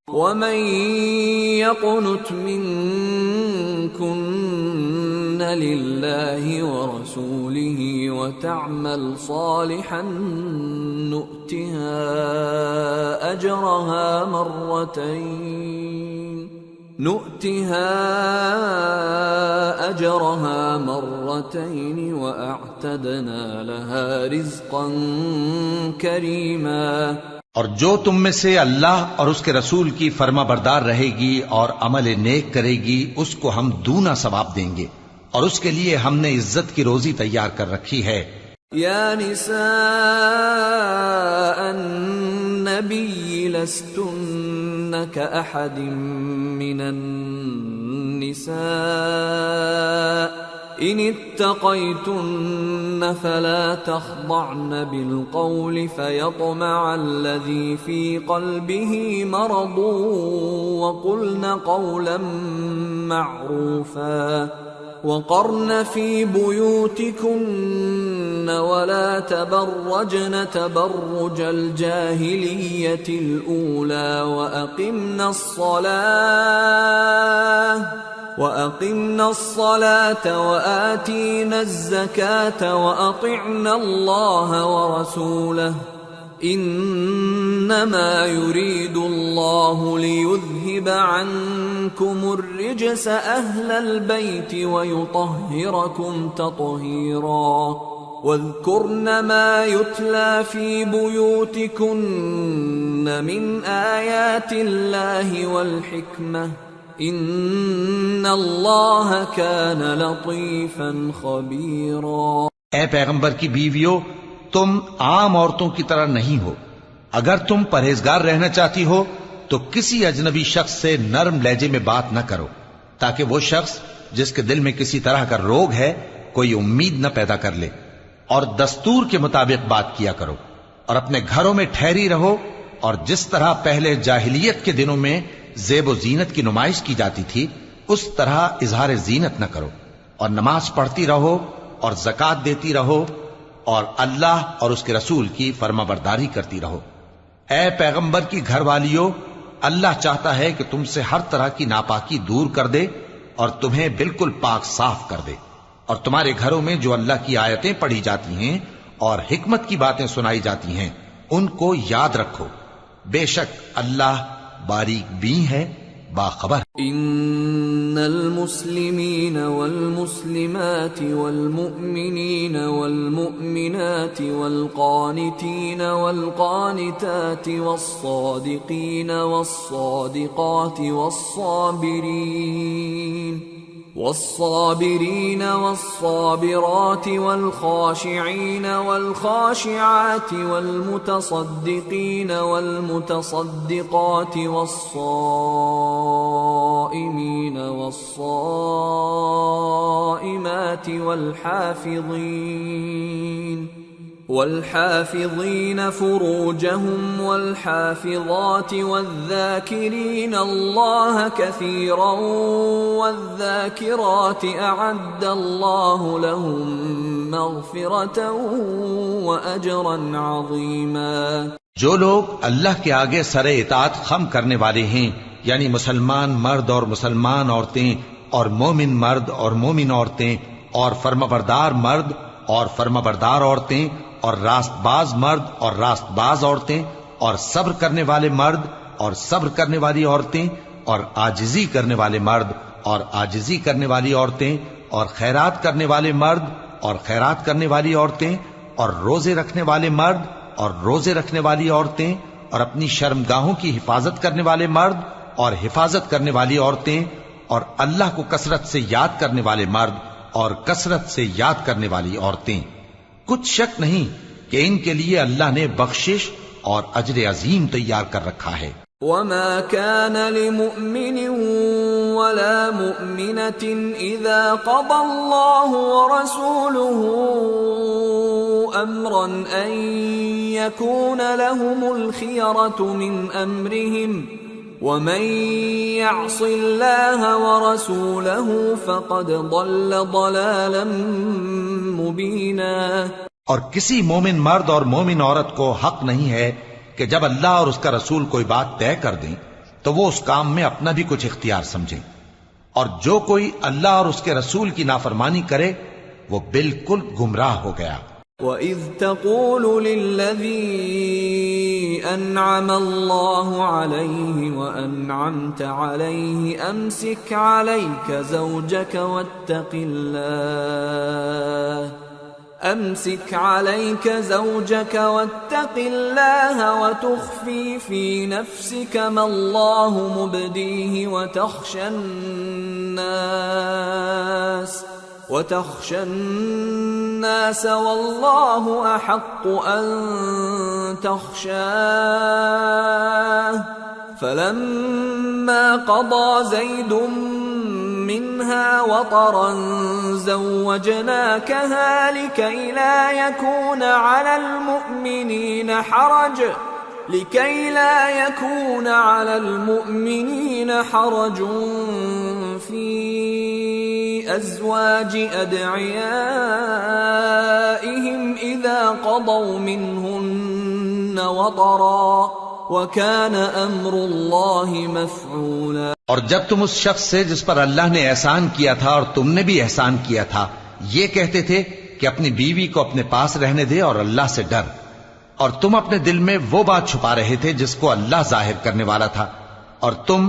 ومن يقنت منكن لله ورسوله وتعمل صالحا نؤتها أجرها مرتين وأعتدنا لها رزقا كريما۔ اور جو تم میں سے اللہ اور اس کے رسول کی فرما بردار رہے گی اور عمل نیک کرے گی اس کو ہم دونا ثواب دیں گے، اور اس کے لیے ہم نے عزت کی روزی تیار کر رکھی ہے۔ یا نساء النبی لستن کأحد من النساء ان اتقيتن فلا تخضعن بالقول فيطمع الذي في قلبه مرض وقلن قولا معروفا وقرن في بيوتكن ولا تبرجن تبرج الجاهلية الأولى وأقمنا الصلاة وآتينا الزكاة وأطعنا الله ورسوله إنما يريد الله ليذهب عنكم الرجس أهل البيت ويطهركم تطهيرا واذكرن ما يتلى في بيوتكن من آيات الله والحكمة ان اللہ کان لطیفا خبیرا۔ اے پیغمبر کی بیویو، تم عام عورتوں کی طرح نہیں ہو۔ اگر تم پرہیزگار رہنا چاہتی ہو تو کسی اجنبی شخص سے نرم لہجے میں بات نہ کرو، تاکہ وہ شخص جس کے دل میں کسی طرح کا روگ ہے کوئی امید نہ پیدا کر لے، اور دستور کے مطابق بات کیا کرو، اور اپنے گھروں میں ٹھہری رہو، اور جس طرح پہلے جاہلیت کے دنوں میں زیب و زینت کی نمائش کی جاتی تھی اس طرح اظہار زینت نہ کرو، اور نماز پڑھتی رہو اور زکوٰۃ دیتی رہو، اور اللہ اور اس کے رسول کی فرما برداری کرتی رہو۔ اے پیغمبر کی گھر والیو، اللہ چاہتا ہے کہ تم سے ہر طرح کی ناپاکی دور کر دے اور تمہیں بالکل پاک صاف کر دے، اور تمہارے گھروں میں جو اللہ کی آیتیں پڑھی جاتی ہیں اور حکمت کی باتیں سنائی جاتی ہیں ان کو یاد رکھو، بے شک اللہ باریک بین ہے، باخبر۔ ان المسلمین والمسلمات والمؤمنین والمؤمنات والقانتین والقانتات والصادقین والصادقات والصابرين والصابرات والخاشعين والخاشعات والمتصدقين والمتصدقات والصائمين والصائمات والحافظين فروجهم والحافظات والذاكرين الله كثيرا والذاكرات أعد الله لهم مغفرة وأجرا عظيما۔ جو لوگ اللہ کے آگے سر اطاعت خم کرنے والے ہیں، یعنی مسلمان مرد اور مسلمان عورتیں اور مومن مرد اور مومن عورتیں اور فرمانبردار مرد اور فرمانبردار عورتیں اور راست باز مرد اور راست باز عورتیں اور صبر کرنے والے مرد اور صبر کرنے والی عورتیں اور عاجزی کرنے والے مرد اور عاجزی کرنے والی عورتیں اور خیرات کرنے والے مرد اور خیرات کرنے والی عورتیں اور روزے رکھنے والے مرد اور روزے رکھنے والی عورتیں اور اپنی شرمگاہوں کی حفاظت کرنے والے مرد اور حفاظت کرنے والی عورتیں اور اللہ کو کثرت سے یاد کرنے والے مرد اور کثرت سے یاد کرنے والی عورتیں۔ کچھ شک نہیں کہ ان کے لیے اللہ نے بخشش اور اجر عظیم تیار کر رکھا ہے۔ وما كان لمؤمن ولا مؤمنة إذا قضى الله ورسوله أمرا أن يكون لهم الخيرة من أمرهم ومن يعص الله ورسوله فقد ضل ضلالا مبينا۔ اور کسی مومن مرد اور مومن عورت کو حق نہیں ہے کہ جب اللہ اور اس کا رسول کوئی بات طے کر دیں تو وہ اس کام میں اپنا بھی کچھ اختیار سمجھیں، اور جو کوئی اللہ اور اس کے رسول کی نافرمانی کرے وہ بالکل گمراہ ہو گیا۔ وَإِذْ تَقُولُ لِلَّذِي أَنْعَمَ اللَّهُ عَلَيْهِ وَأَنْعَمْتَ عَلَيْهِ أَمْسِكْ عَلَيْكَ زَوْجَكَ وَاتَّقِ اللَّهَ وَتُخْفِي فِي نَفْسِكَ مَا اللَّهُ مُبْدِيهِ وتخشى الناس والله أحق أن تخشاه فلما قضى زيد منها وطرا زوجناكها لكي لا يكون على المؤمنين حرج في أزواج أدعيائهم إذا قضوا منهن وطرا وكان أمر الله مفعولا۔ اور جب تم اس شخص سے جس پر اللہ نے احسان کیا تھا اور تم نے بھی احسان کیا تھا یہ کہتے تھے کہ اپنی بیوی کو اپنے پاس رہنے دے اور اللہ سے ڈر، اور تم اپنے دل میں وہ بات چھپا رہے تھے جس کو اللہ ظاہر کرنے والا تھا، اور تم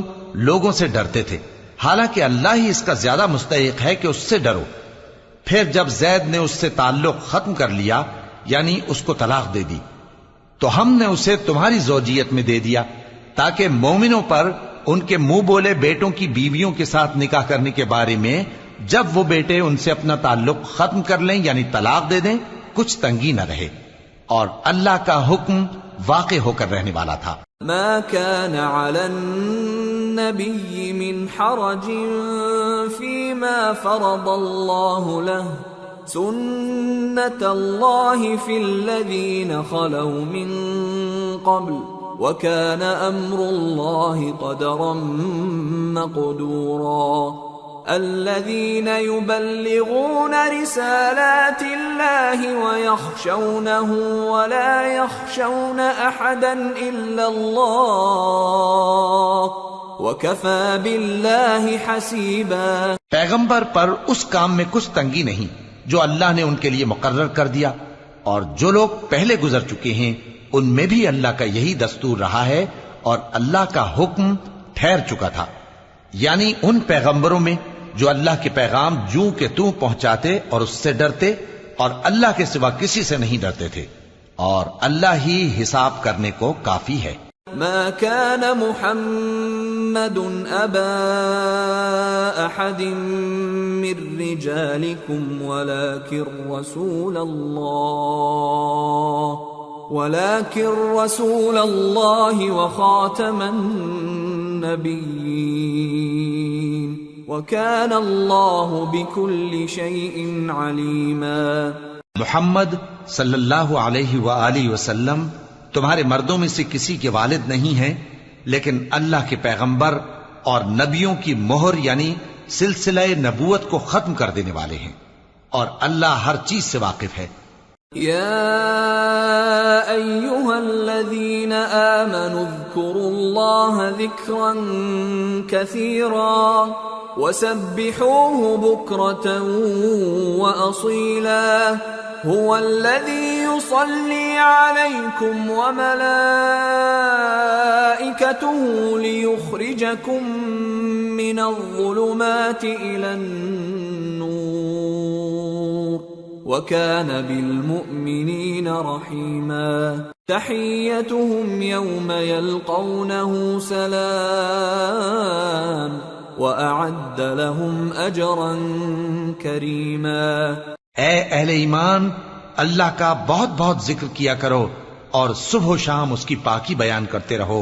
لوگوں سے ڈرتے تھے، حالانکہ اللہ ہی اس کا زیادہ مستحق ہے کہ اس سے ڈرو۔ پھر جب زید نے اس سے تعلق ختم کر لیا یعنی اس کو طلاق دے دی تو ہم نے اسے تمہاری زوجیت میں دے دیا تاکہ مومنوں پر ان کے منہ بولے بیٹوں کی بیویوں کے ساتھ نکاح کرنے کے بارے میں جب وہ بیٹے ان سے اپنا تعلق ختم کر لیں یعنی طلاق دے دیں کچھ تنگی نہ رہے، اور اللہ کا حکم واقع ہو کر رہنے والا تھا۔ ما كان على النبي من حرج فيما فرض الله له سنة الله في الذين خلوا من قبل وكان أمر الله قدرا مقدورا۔ الذين يبلغون رسالات الله ويخشونه ولا يخشون أحدا إلا الله وكفى بالله حسيبا۔ پیغمبر پر اس کام میں کچھ تنگی نہیں جو اللہ نے ان کے لیے مقرر کر دیا، اور جو لوگ پہلے گزر چکے ہیں ان میں بھی اللہ کا یہی دستور رہا ہے، اور اللہ کا حکم ٹھہر چکا تھا، یعنی ان پیغمبروں میں جو اللہ کے پیغام جوں کہ توں پہنچاتے اور اس سے ڈرتے اور اللہ کے سوا کسی سے نہیں ڈرتے تھے، اور اللہ ہی حساب کرنے کو کافی ہے۔ ما كان محمد أبا أحد من رجالكم ولكن رسول الله وخاتم النبيين وَكَانَ اللَّهُ بِكُلِّ شَيْءٍ عَلِيمًا۔ محمد صلی اللہ علیہ وآلہ وسلم تمہارے مردوں میں سے کسی کے والد نہیں ہیں، لیکن اللہ کے پیغمبر اور نبیوں کی مہر یعنی سلسلہ نبوت کو ختم کر دینے والے ہیں، اور اللہ ہر چیز سے واقف ہے۔ يا أيها الذين آمنوا اذكروا الله ذكرا كثيرا وسبحوه بكرة وأصيلا هو الذي يصلي عليكم وملائكته ليخرجكم من الظلمات إلى النور وَكَانَ بِالْمُؤْمِنِينَ رَحِيمًا۔ تَحِيَّتُهُمْ يَوْمَ يَلْقَوْنَهُ سَلَامٌ وَأَعَدَّ لَهُمْ أَجْرًا كَرِيمًا۔ اے اہل ایمان، اللہ کا بہت بہت ذکر کیا کرو اور صبح و شام اس کی پاکی بیان کرتے رہو،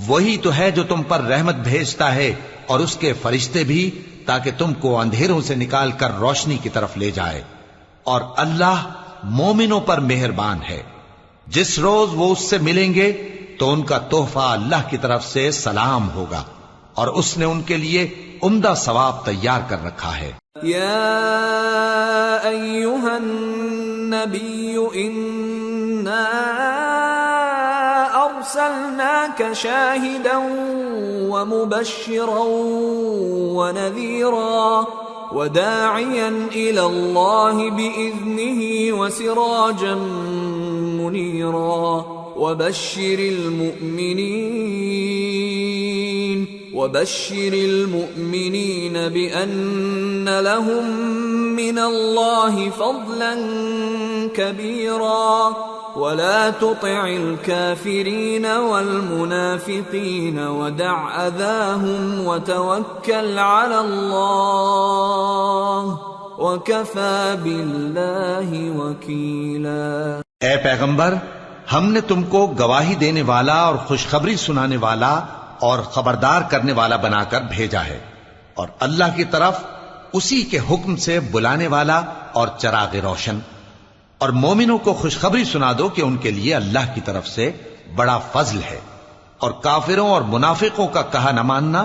وہی تو ہے جو تم پر رحمت بھیجتا ہے اور اس کے فرشتے بھی، تاکہ تم کو اندھیروں سے نکال کر روشنی کی طرف لے جائے، اور اللہ مومنوں پر مہربان ہے۔ جس روز وہ اس سے ملیں گے تو ان کا تحفہ اللہ کی طرف سے سلام ہوگا، اور اس نے ان کے لیے عمدہ ثواب تیار کر رکھا ہے۔ یا ایھا النبی انا أرسلناك شاهدا ومبشرا ونذيرا وداعيا إلى الله بإذنه وسراجا منيرا وبشر المؤمنين بأن لهم من الله فضلا كبيرا ولا تطع الكافرين والمنافقين ودع أذاهم وتوكل على الله وكفى بالله وكيلا۔ اے پیغمبر، ہم نے تم کو گواہی دینے والا اور خوشخبری سنانے والا اور خبردار کرنے والا بنا کر بھیجا ہے، اور اللہ کی طرف اسی کے حکم سے بلانے والا اور چراغ روشن۔ اور مومنوں کو خوشخبری سنا دو کہ ان کے لیے اللہ کی طرف سے بڑا فضل ہے، اور کافروں اور منافقوں کا کہا نہ ماننا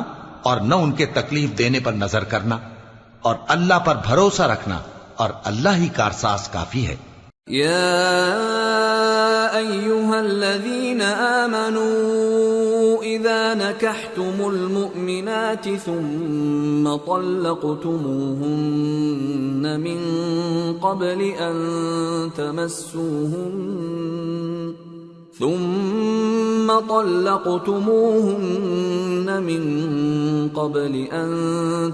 اور نہ ان کے تکلیف دینے پر نظر کرنا، اور اللہ پر بھروسہ رکھنا، اور اللہ ہی کارساز کافی ہے۔ يا أيها الذين آمنوا إذا نكحتم المؤمنات ثم طلقتموهن من قبل أن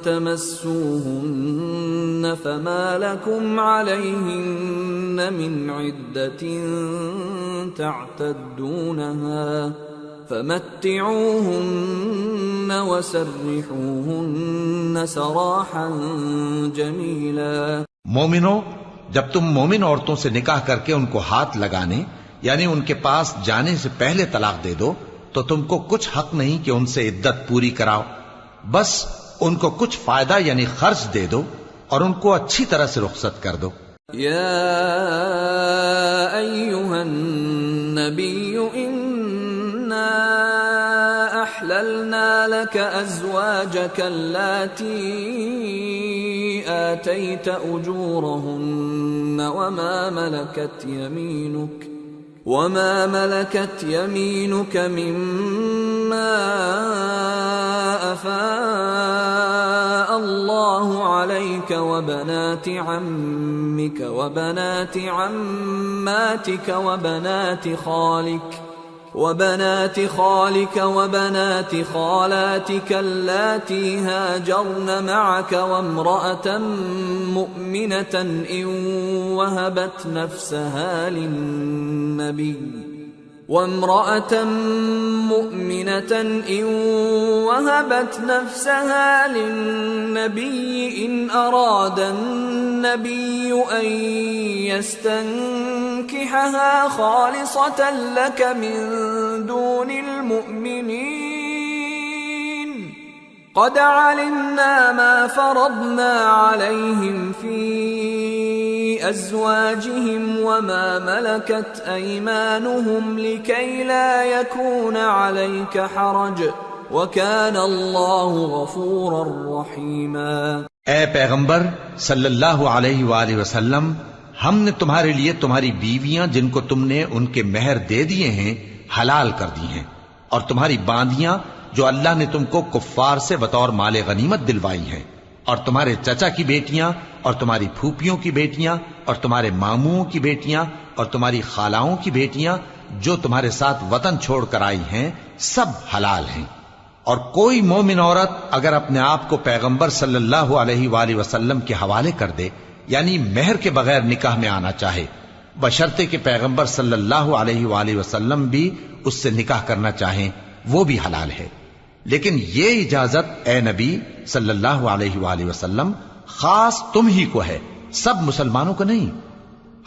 تمسوهن فما لكم عليهن من عدة تعتدونها فمتعوهن وسرحوهن سراحا جميلا۔ مومنو، جب تم مومن عورتوں سے نکاح کر کے ان کو ہاتھ لگانے یعنی ان کے پاس جانے سے پہلے طلاق دے دو تو تم کو کچھ حق نہیں کہ ان سے عدت پوری کراؤ، بس ان کو کچھ فائدہ یعنی خرچ دے دو اور ان کو اچھی طرح سے رخصت کر دو۔ یا ایھا النبی انا احللنا لك ازواجك اللاتي آتيت اجورهن وما ملكت يمينك مما أفاء الله عليك وبنات عمك وبنات عماتك وبنات خالك وبنات خالاتك اللاتي هاجرن معك وامرأة مؤمنة إن وهبت نفسها للنبي إن أراد النبي أن يستنكحها خالصة لك من دون المؤمنين قد علمنا ما فرضنا عليهم في أزواجهم وما ملكت أيمانهم لكي لا يكون عليك حرج وكان الله غفورا رحيما۔ اے پیغمبر صلی اللہ علیہ وآلہ وسلم، ہم نے تمہارے لیے تمہاری بیویاں جن کو تم نے ان کے مہر دے دیے ہیں حلال کر دی ہیں، اور تمہاری باندیاں جو اللہ نے تم کو کفار سے بطور مال غنیمت دلوائی ہیں، اور تمہارے چچا کی بیٹیاں اور تمہاری پھوپھیوں کی بیٹیاں اور تمہارے ماموں کی بیٹیاں اور تمہاری خالاؤں کی بیٹیاں جو تمہارے ساتھ وطن چھوڑ کر آئی ہیں، سب حلال ہیں۔ اور کوئی مومن عورت اگر اپنے آپ کو پیغمبر صلی اللہ علیہ وآلہ وسلم کے حوالے کر دے یعنی مہر کے بغیر نکاح میں آنا چاہے، بشرطے کہ پیغمبر صلی اللہ علیہ وآلہ وسلم بھی اس سے نکاح کرنا چاہیں، وہ بھی حلال ہے۔ لیکن یہ اجازت اے نبی صلی اللہ علیہ وآلہ وسلم خاص تم ہی کو ہے، سب مسلمانوں کو نہیں۔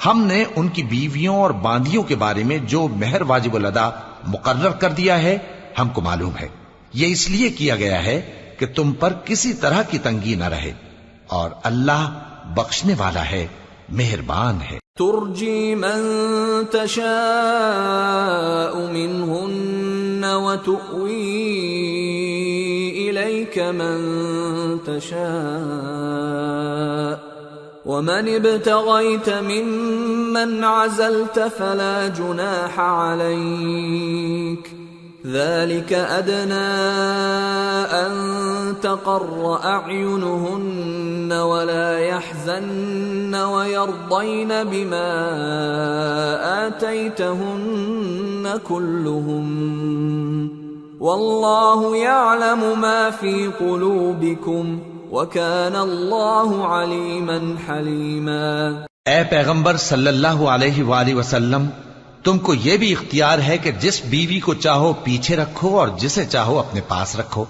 ہم نے ان کی بیویوں اور باندیوں کے بارے میں جو مہر واجب الادا مقرر کر دیا ہے ہم کو معلوم ہے، یہ اس لیے کیا گیا ہے کہ تم پر کسی طرح کی تنگی نہ رہے، اور اللہ بخشنے والا ہے، مہربان ہے۔ ترجی من تشاء منہن وتؤوی الیک من تشاء ومن ابتغيت ممن عزلت فلا جناح عليك ذلك أدنى أن تقر أعينهن ولا يحزن ويرضين بما آتيتهن كلهم والله يعلم ما في قلوبكم وَكَانَ اللَّهُ عَلِيمًا حَلِيمًا۔ اے پیغمبر صلی اللہ علیہ وآلہ وسلم، تم کو یہ بھی اختیار ہے کہ جس بیوی کو چاہو پیچھے رکھو اور جسے چاہو اپنے پاس رکھو،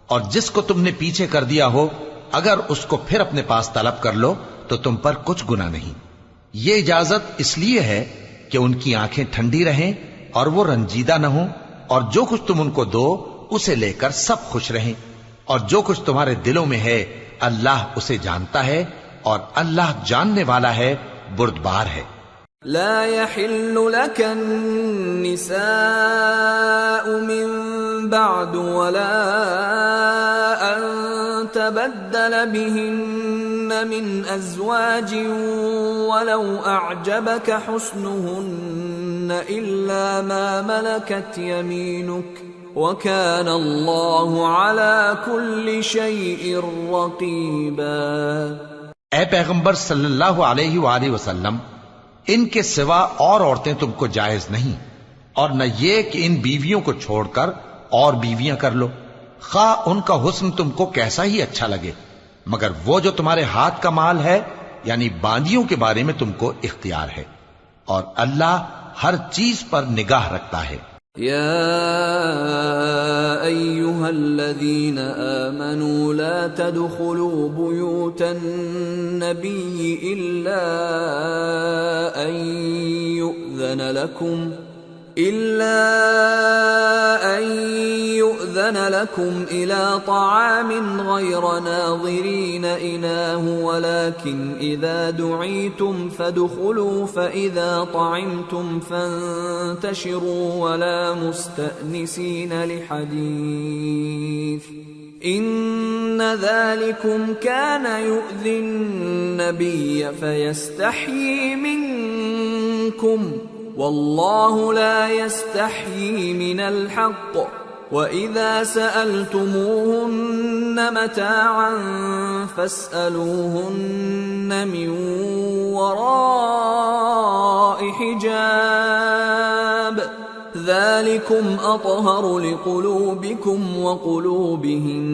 اور جس کو تم نے پیچھے کر دیا ہو اگر اس کو پھر اپنے پاس طلب کر لو تو تم پر کچھ گناہ نہیں۔ یہ اجازت اس لیے ہے کہ ان کی آنکھیں ٹھنڈی رہیں اور وہ رنجیدہ نہ ہوں، اور جو کچھ تم ان کو دو اسے لے کر سب خوش رہیں، اور جو کچھ تمہارے دلوں میں ہے اللہ اسے جانتا ہے، اور اللہ جاننے والا ہے، بردبار ہے۔ لا يحل لك النساء من بعد ولا أن تبدل بهن من أزواج ولو أعجبك حسنهن إلا ما ملكت يمينك وَكَانَ اللَّهُ عَلَى كُلِّ شَيْءٍ رَقِيبًا۔ اے پیغمبر صلی اللہ علیہ وآلہ وسلم، ان کے سوا اور عورتیں تم کو جائز نہیں، اور نہ یہ کہ ان بیویوں کو چھوڑ کر اور بیویاں کر لو، خواہ ان کا حسن تم کو کیسا ہی اچھا لگے، مگر وہ جو تمہارے ہاتھ کا مال ہے یعنی باندیوں کے بارے میں تم کو اختیار ہے، اور اللہ ہر چیز پر نگاہ رکھتا ہے۔ يا أيها الذين آمنوا لا تدخلوا بيوت النبي إلا أن يؤذن لكم إلى طعام غير ناظرين إناه ولكن إذا دعيتم فادخلوا فإذا طعمتم فانتشروا ولا مستأنسين لحديث إن ذلكم كان يؤذي النبي فيستحيي منكم والله لا يستحيي من الحق وَإِذَا سَأَلْتُمُوهُنَّ مَتَاعًا فَاسْأَلُوهُنَّ مِنْ وَرَاءِ حِجَابٍ ذَلِكُمْ أَطْهَرُ لِقُلُوبِكُمْ وَقُلُوبِهِنَّ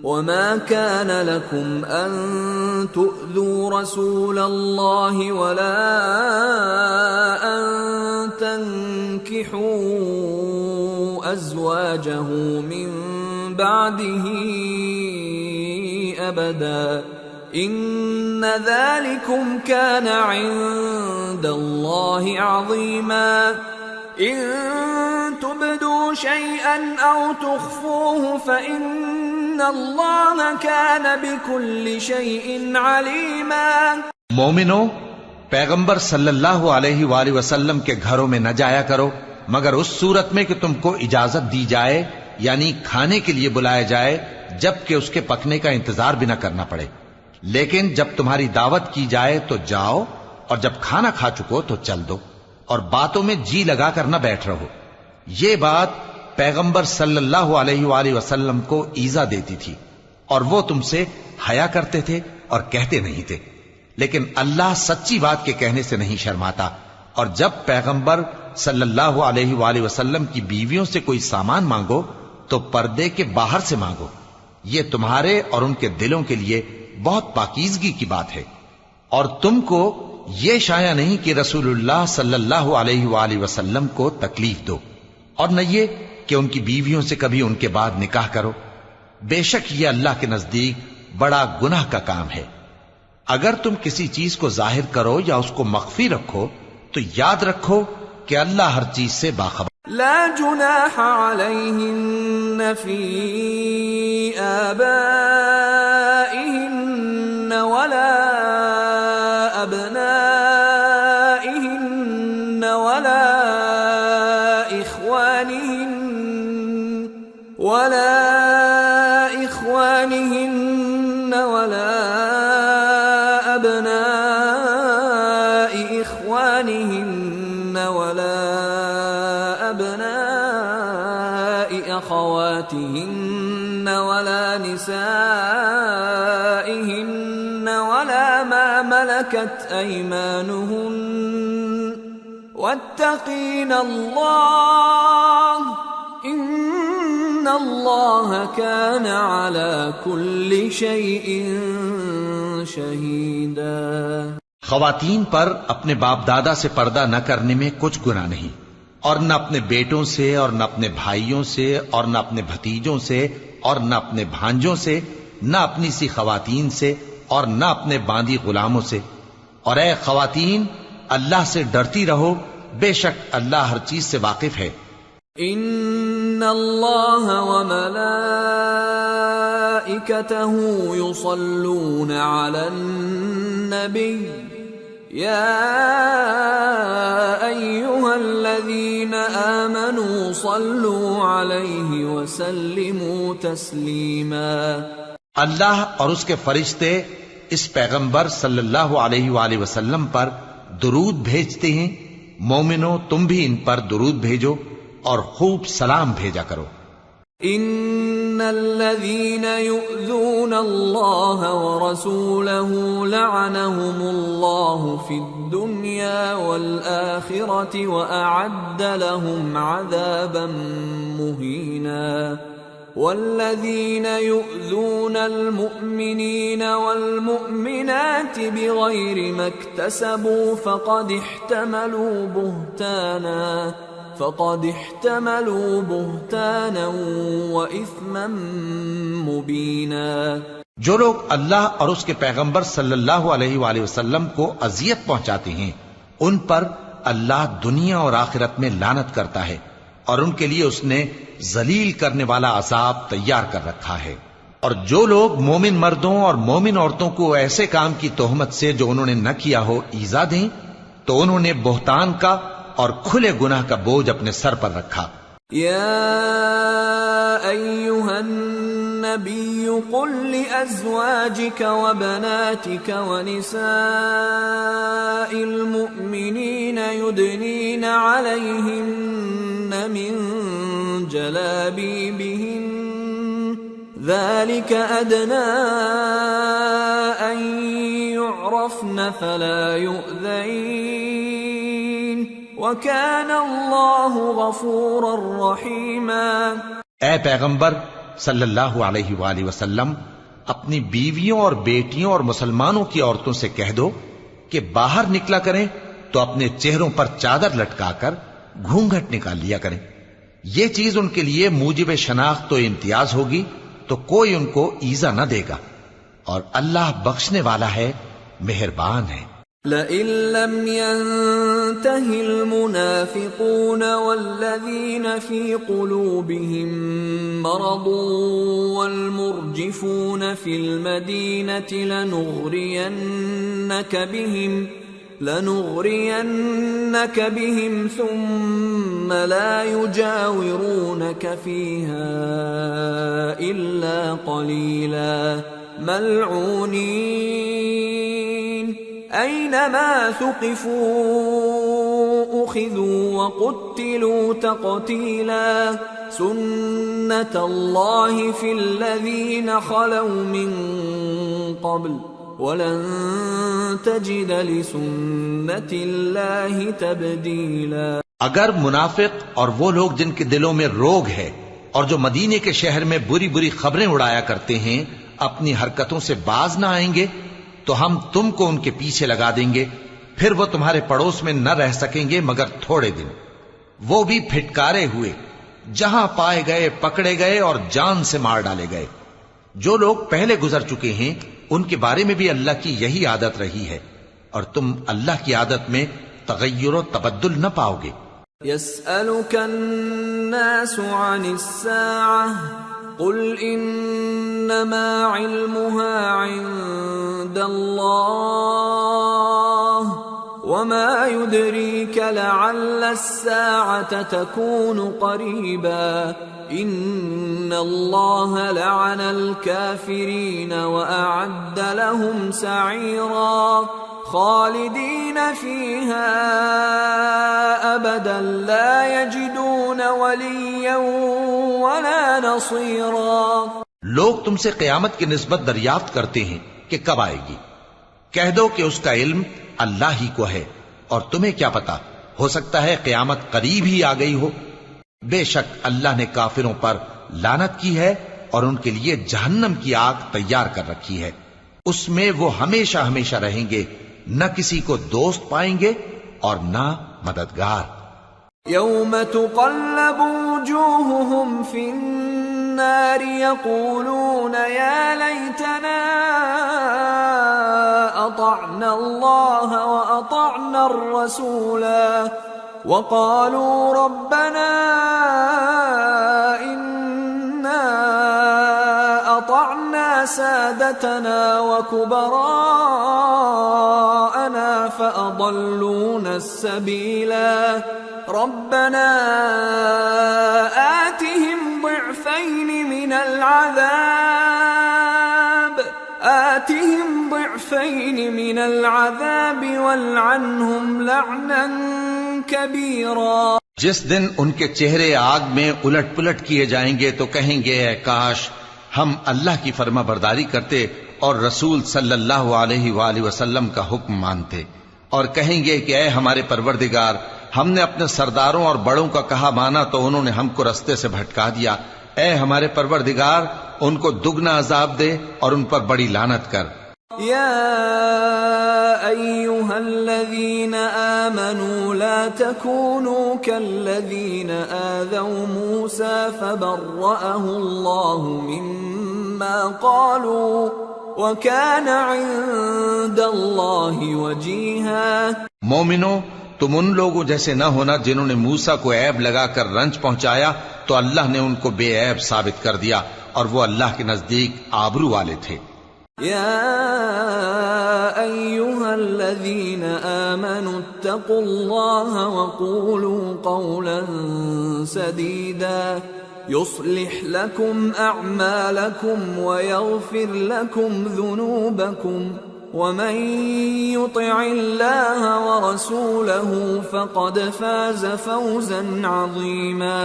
وَمَا كَانَ لَكُمْ أَن تُؤْذُوا رَسُولَ اللَّهِ وَلَا أَن تَنكِحُوا أَزْوَاجَهُ مِن بَعْدِهِ أَبَدًا إِنَّ ذَلِكُمْ كَانَ عِندَ اللَّهِ عَظِيمًا إِن تُبْدُوا شَيْئًا أَوْ تُخْفُوهُ فَإِنَّ اللَّهَ كَانَ بِكُلِّ شَيْءٍ عَلِيمًا۔ مومنو، پیغمبر صلی اللہ علیہ وآلہ وسلم کے گھروں میں نہ جایا کرو مگر اس صورت میں کہ تم کو اجازت دی جائے، یعنی کھانے کے لیے بلایا جائے جبکہ اس کے پکنے کا انتظار بھی نہ کرنا پڑے، لیکن جب تمہاری دعوت کی جائے تو جاؤ، اور جب کھانا کھا چکو تو چل دو، اور باتوں میں جی لگا کر نہ بیٹھ رہو۔ یہ بات پیغمبر صلی اللہ علیہ وآلہ وسلم کو ایذا دیتی تھی، اور وہ تم سے حیا کرتے تھے اور کہتے نہیں تھے، لیکن اللہ سچی بات کے کہنے سے نہیں شرماتا، اور جب پیغمبر صلی اللہ علیہ وآلہ وسلم کی بیویوں سے کوئی سامان مانگو تو پردے کے باہر سے مانگو، یہ تمہارے اور ان کے دلوں کے لیے بہت پاکیزگی کی بات ہے۔ اور تم کو یہ شایع نہیں کہ رسول اللہ صلی اللہ علیہ وآلہ وسلم کو تکلیف دو، اور نہ یہ کہ ان کی بیویوں سے کبھی ان کے بعد نکاح کرو، بے شک یہ اللہ کے نزدیک بڑا گناہ کا کام ہے۔ اگر تم کسی چیز کو ظاہر کرو یا اس کو مخفی رکھو تو یاد رکھو کہ اللہ ہر چیز سے باخبر۔ لا جناح علیہن فی آبائہن ولا ابنائہن ولا اخوانہن ولا ولا نسائهن ولا ما ملكت أيمانهن واتقين الله إن الله كان على كل شيء شهيدا۔ خواتین پر اپنے باپ دادا سے پردہ نہ کرنے میں کچھ گناہ نہیں، اور نہ اپنے بیٹوں سے اور نہ اپنے بھائیوں سے اور نہ اپنے بھتیجوں سے اور نہ اپنے بھانجوں سے، نہ اپنی سی خواتین سے اور نہ اپنے باندی غلاموں سے۔ اور اے خواتین، اللہ سے ڈرتی رہو، بے شک اللہ ہر چیز سے واقف ہے۔ ان اللہ وملائکتہ یصلون علی النبی یا ایہا الذین آمنوا صلوا علیہ وسلموا تسلیما۔ اللہ اور اس کے فرشتے اس پیغمبر صلی اللہ علیہ وآلہ وسلم پر درود بھیجتے ہیں۔ مومنو، تم بھی ان پر درود بھیجو اور خوب سلام بھیجا کرو۔ ان الذين يؤذون الله ورسوله لعنهم الله في الدنيا والآخرة وأعد لهم عذابا مهينا والذين يؤذون المؤمنين والمؤمنات بغير ما اكتسبوا فقد احتملوا بهتانا وإثما مبينا۔ جو لوگ اللہ اور اس کے پیغمبر صلی اللہ علیہ وآلہ وسلم کو اذیت پہنچاتے ہیں، ان پر اللہ دنیا اور آخرت میں لعنت کرتا ہے، اور ان کے لیے اس نے ذلیل کرنے والا عذاب تیار کر رکھا ہے۔ اور جو لوگ مومن مردوں اور مومن عورتوں کو ایسے کام کی تہمت سے جو انہوں نے نہ کیا ہو ایذا دیں، تو انہوں نے بہتان کا اور کھلے گناہ کا بوجھ اپنے سر پر رکھا۔ یا ایھا النبی قل لأزواجک وبناتک ونساء المؤمنین یدنین علیہن من جلابیبہن ذلك أدنى أن يعرفن فلا يؤذين وَكَانَ اللَّهُ غَفُورًا رَحِيمًا۔ اے پیغمبر صلی اللہ علیہ وآلہ وسلم، اپنی بیویوں اور بیٹیوں اور مسلمانوں کی عورتوں سے کہہ دو کہ باہر نکلا کریں تو اپنے چہروں پر چادر لٹکا کر گھونگھٹ نکال لیا کریں۔ یہ چیز ان کے لیے موجب شناخت و امتیاز ہوگی تو کوئی ان کو ایذا نہ دے گا، اور اللہ بخشنے والا ہے، مہربان ہے۔ لئن لم ينته المنافقون والذين في قلوبهم مرض والمرجفون في المدينة لنغرينك بهم ثم لا يجاورونك فيها إلا قليلا ملعونين أينما ثقفوا أخذوا وقتلوا تقتيلا سنة الله في الذين خلوا من قبل وَلَن تَجِدَ لِسُنَّةِ اللَّهِ تَبْدِيلًا۔ اگر منافق اور وہ لوگ جن کے دلوں میں روگ ہے اور جو مدینے کے شہر میں بری بری خبریں اڑایا کرتے ہیں اپنی حرکتوں سے باز نہ آئیں گے تو ہم تم کو ان کے پیچھے لگا دیں گے، پھر وہ تمہارے پڑوس میں نہ رہ سکیں گے مگر تھوڑے دن، وہ بھی پھٹکارے ہوئے، جہاں پائے گئے پکڑے گئے اور جان سے مار ڈالے گئے۔ جو لوگ پہلے گزر چکے ہیں ان کے بارے میں بھی اللہ کی یہی عادت رہی ہے، اور تم اللہ کی عادت میں تغیر و تبدل نہ پاؤ گے۔ يسألك الناس عن الساعة قل إنما علمها عند الله وما يدريك لعل الساعة تكون قريبا إن الله لعن الكافرين وأعد لهم سعيرا خالدین فیہا ابدا لا یجدون ولیا ولا نصیرا۔ لوگ تم سے قیامت کی نسبت دریافت کرتے ہیں کہ کب آئے گی، کہہ دو کہ اس کا علم اللہ ہی کو ہے، اور تمہیں کیا پتا، ہو سکتا ہے قیامت قریب ہی آ گئی ہو۔ بے شک اللہ نے کافروں پر لعنت کی ہے اور ان کے لیے جہنم کی آگ تیار کر رکھی ہے، اس میں وہ ہمیشہ ہمیشہ رہیں گے، نہ کسی کو دوست پائیں گے اور نہ مددگار۔ یوم تقلب وجوہہم فی النار یقولون یا لیتنا اطعنا اللہ واطعنا الرسولا وقالوا ربنا انا اطعنا سادتنا وكبراءنا فأضلونا السبيلا ربنا آتهم ضعفين من العذاب والعنهم لعنا كبيرا۔ جس دن ان کے چہرے آگ میں الٹ پلٹ کیے جائیں گے تو کہیں گے اے کاش ہم اللہ کی فرما برداری کرتے اور رسول صلی اللہ علیہ وآلہ وسلم کا حکم مانتے، اور کہیں گے کہ اے ہمارے پروردگار، ہم نے اپنے سرداروں اور بڑوں کا کہا مانا تو انہوں نے ہم کو رستے سے بھٹکا دیا، اے ہمارے پروردگار ان کو دگنا عذاب دے اور ان پر بڑی لعنت کر۔ یا ایہا الذین آمنوا لا تکونوا کالذین آذوا موسیٰ فبرأہ اللہ مما قالوا وکان عند اللہ وجیہا۔ مومنو، تم ان لوگوں جیسے نہ ہونا جنہوں نے موسیٰ کو عیب لگا کر رنج پہنچایا تو اللہ نے ان کو بے عیب ثابت کر دیا اور وہ اللہ کے نزدیک آبرو والے تھے۔ یا ایہا الذین آمنوا اتقوا اللہ وقولوا قولا سدیدا يصلح لكم أعمالكم ويغفر لكم ذنوبكم ومن يطع الله ورسوله فقد فاز فوزا عظيما۔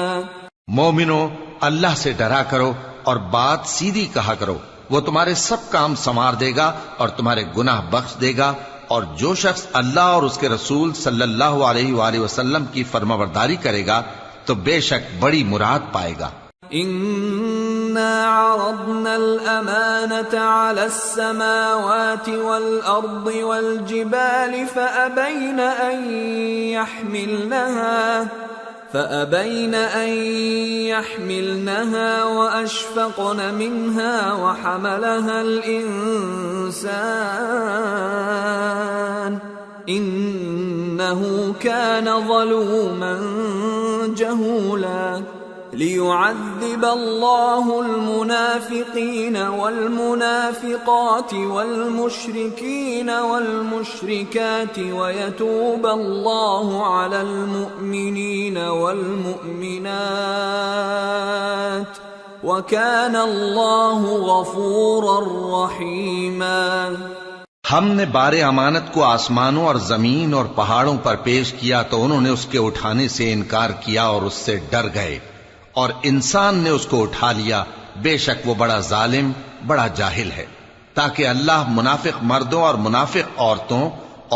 مومنو، اللہ سے ڈرا کرو اور بات سیدھی کہا کرو، وہ تمہارے سب کام سنوار دے گا اور تمہارے گناہ بخش دے گا، اور جو شخص اللہ اور اس کے رسول صلی اللہ علیہ وآلہ وسلم کی فرمانبرداری کرے گا تو بے شک بڑی مراد پائے گا۔ إنا عرضنا الأمانة على السماوات والأرض والجبال فأبين أن يحملنها وأشفقن منها وحملها الإنسان إنه كان ظلوما جهولا ليعذب الله المنافقين والمنافقات والمشركين والمشركات ويتوب الله على المؤمنين والمؤمنات وكان الله غفورا رحيما۔ ہم نے بار امانت کو آسمانوں اور زمین اور پہاڑوں پر پیش کیا تو انہوں نے اس کے اٹھانے سے انکار کیا اور اس سے ڈر گئے، اور انسان نے اس کو اٹھا لیا، بے شک وہ بڑا ظالم بڑا جاہل ہے، تاکہ اللہ منافق مردوں اور منافق عورتوں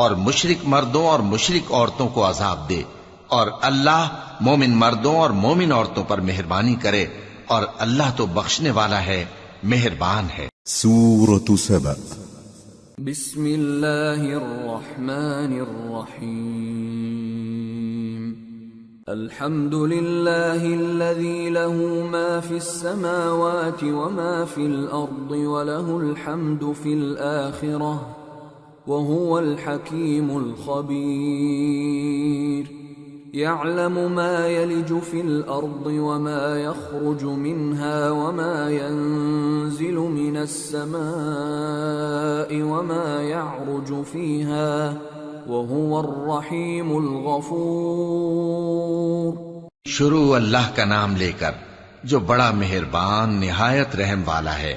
اور مشرک مردوں اور مشرک عورتوں کو عذاب دے، اور اللہ مومن مردوں اور مومن عورتوں پر مہربانی کرے، اور اللہ تو بخشنے والا ہے، مہربان ہے۔ سورة سبأ۔ بسم اللہ الرحمن الرحیم۔ الحمد للہ الذی له ما فی السماوات وما فی الارض وله الحمد فی الآخرة وهو الحکیم الخبیر۔ يعلم ما يلج في الأرض وما يخرج منها وما ينزل من السماء وما يعرج فيها وهو الرحيم الغفور۔ شروع اللہ کا نام لے کر جو بڑا مہربان نہایت رحم والا ہے۔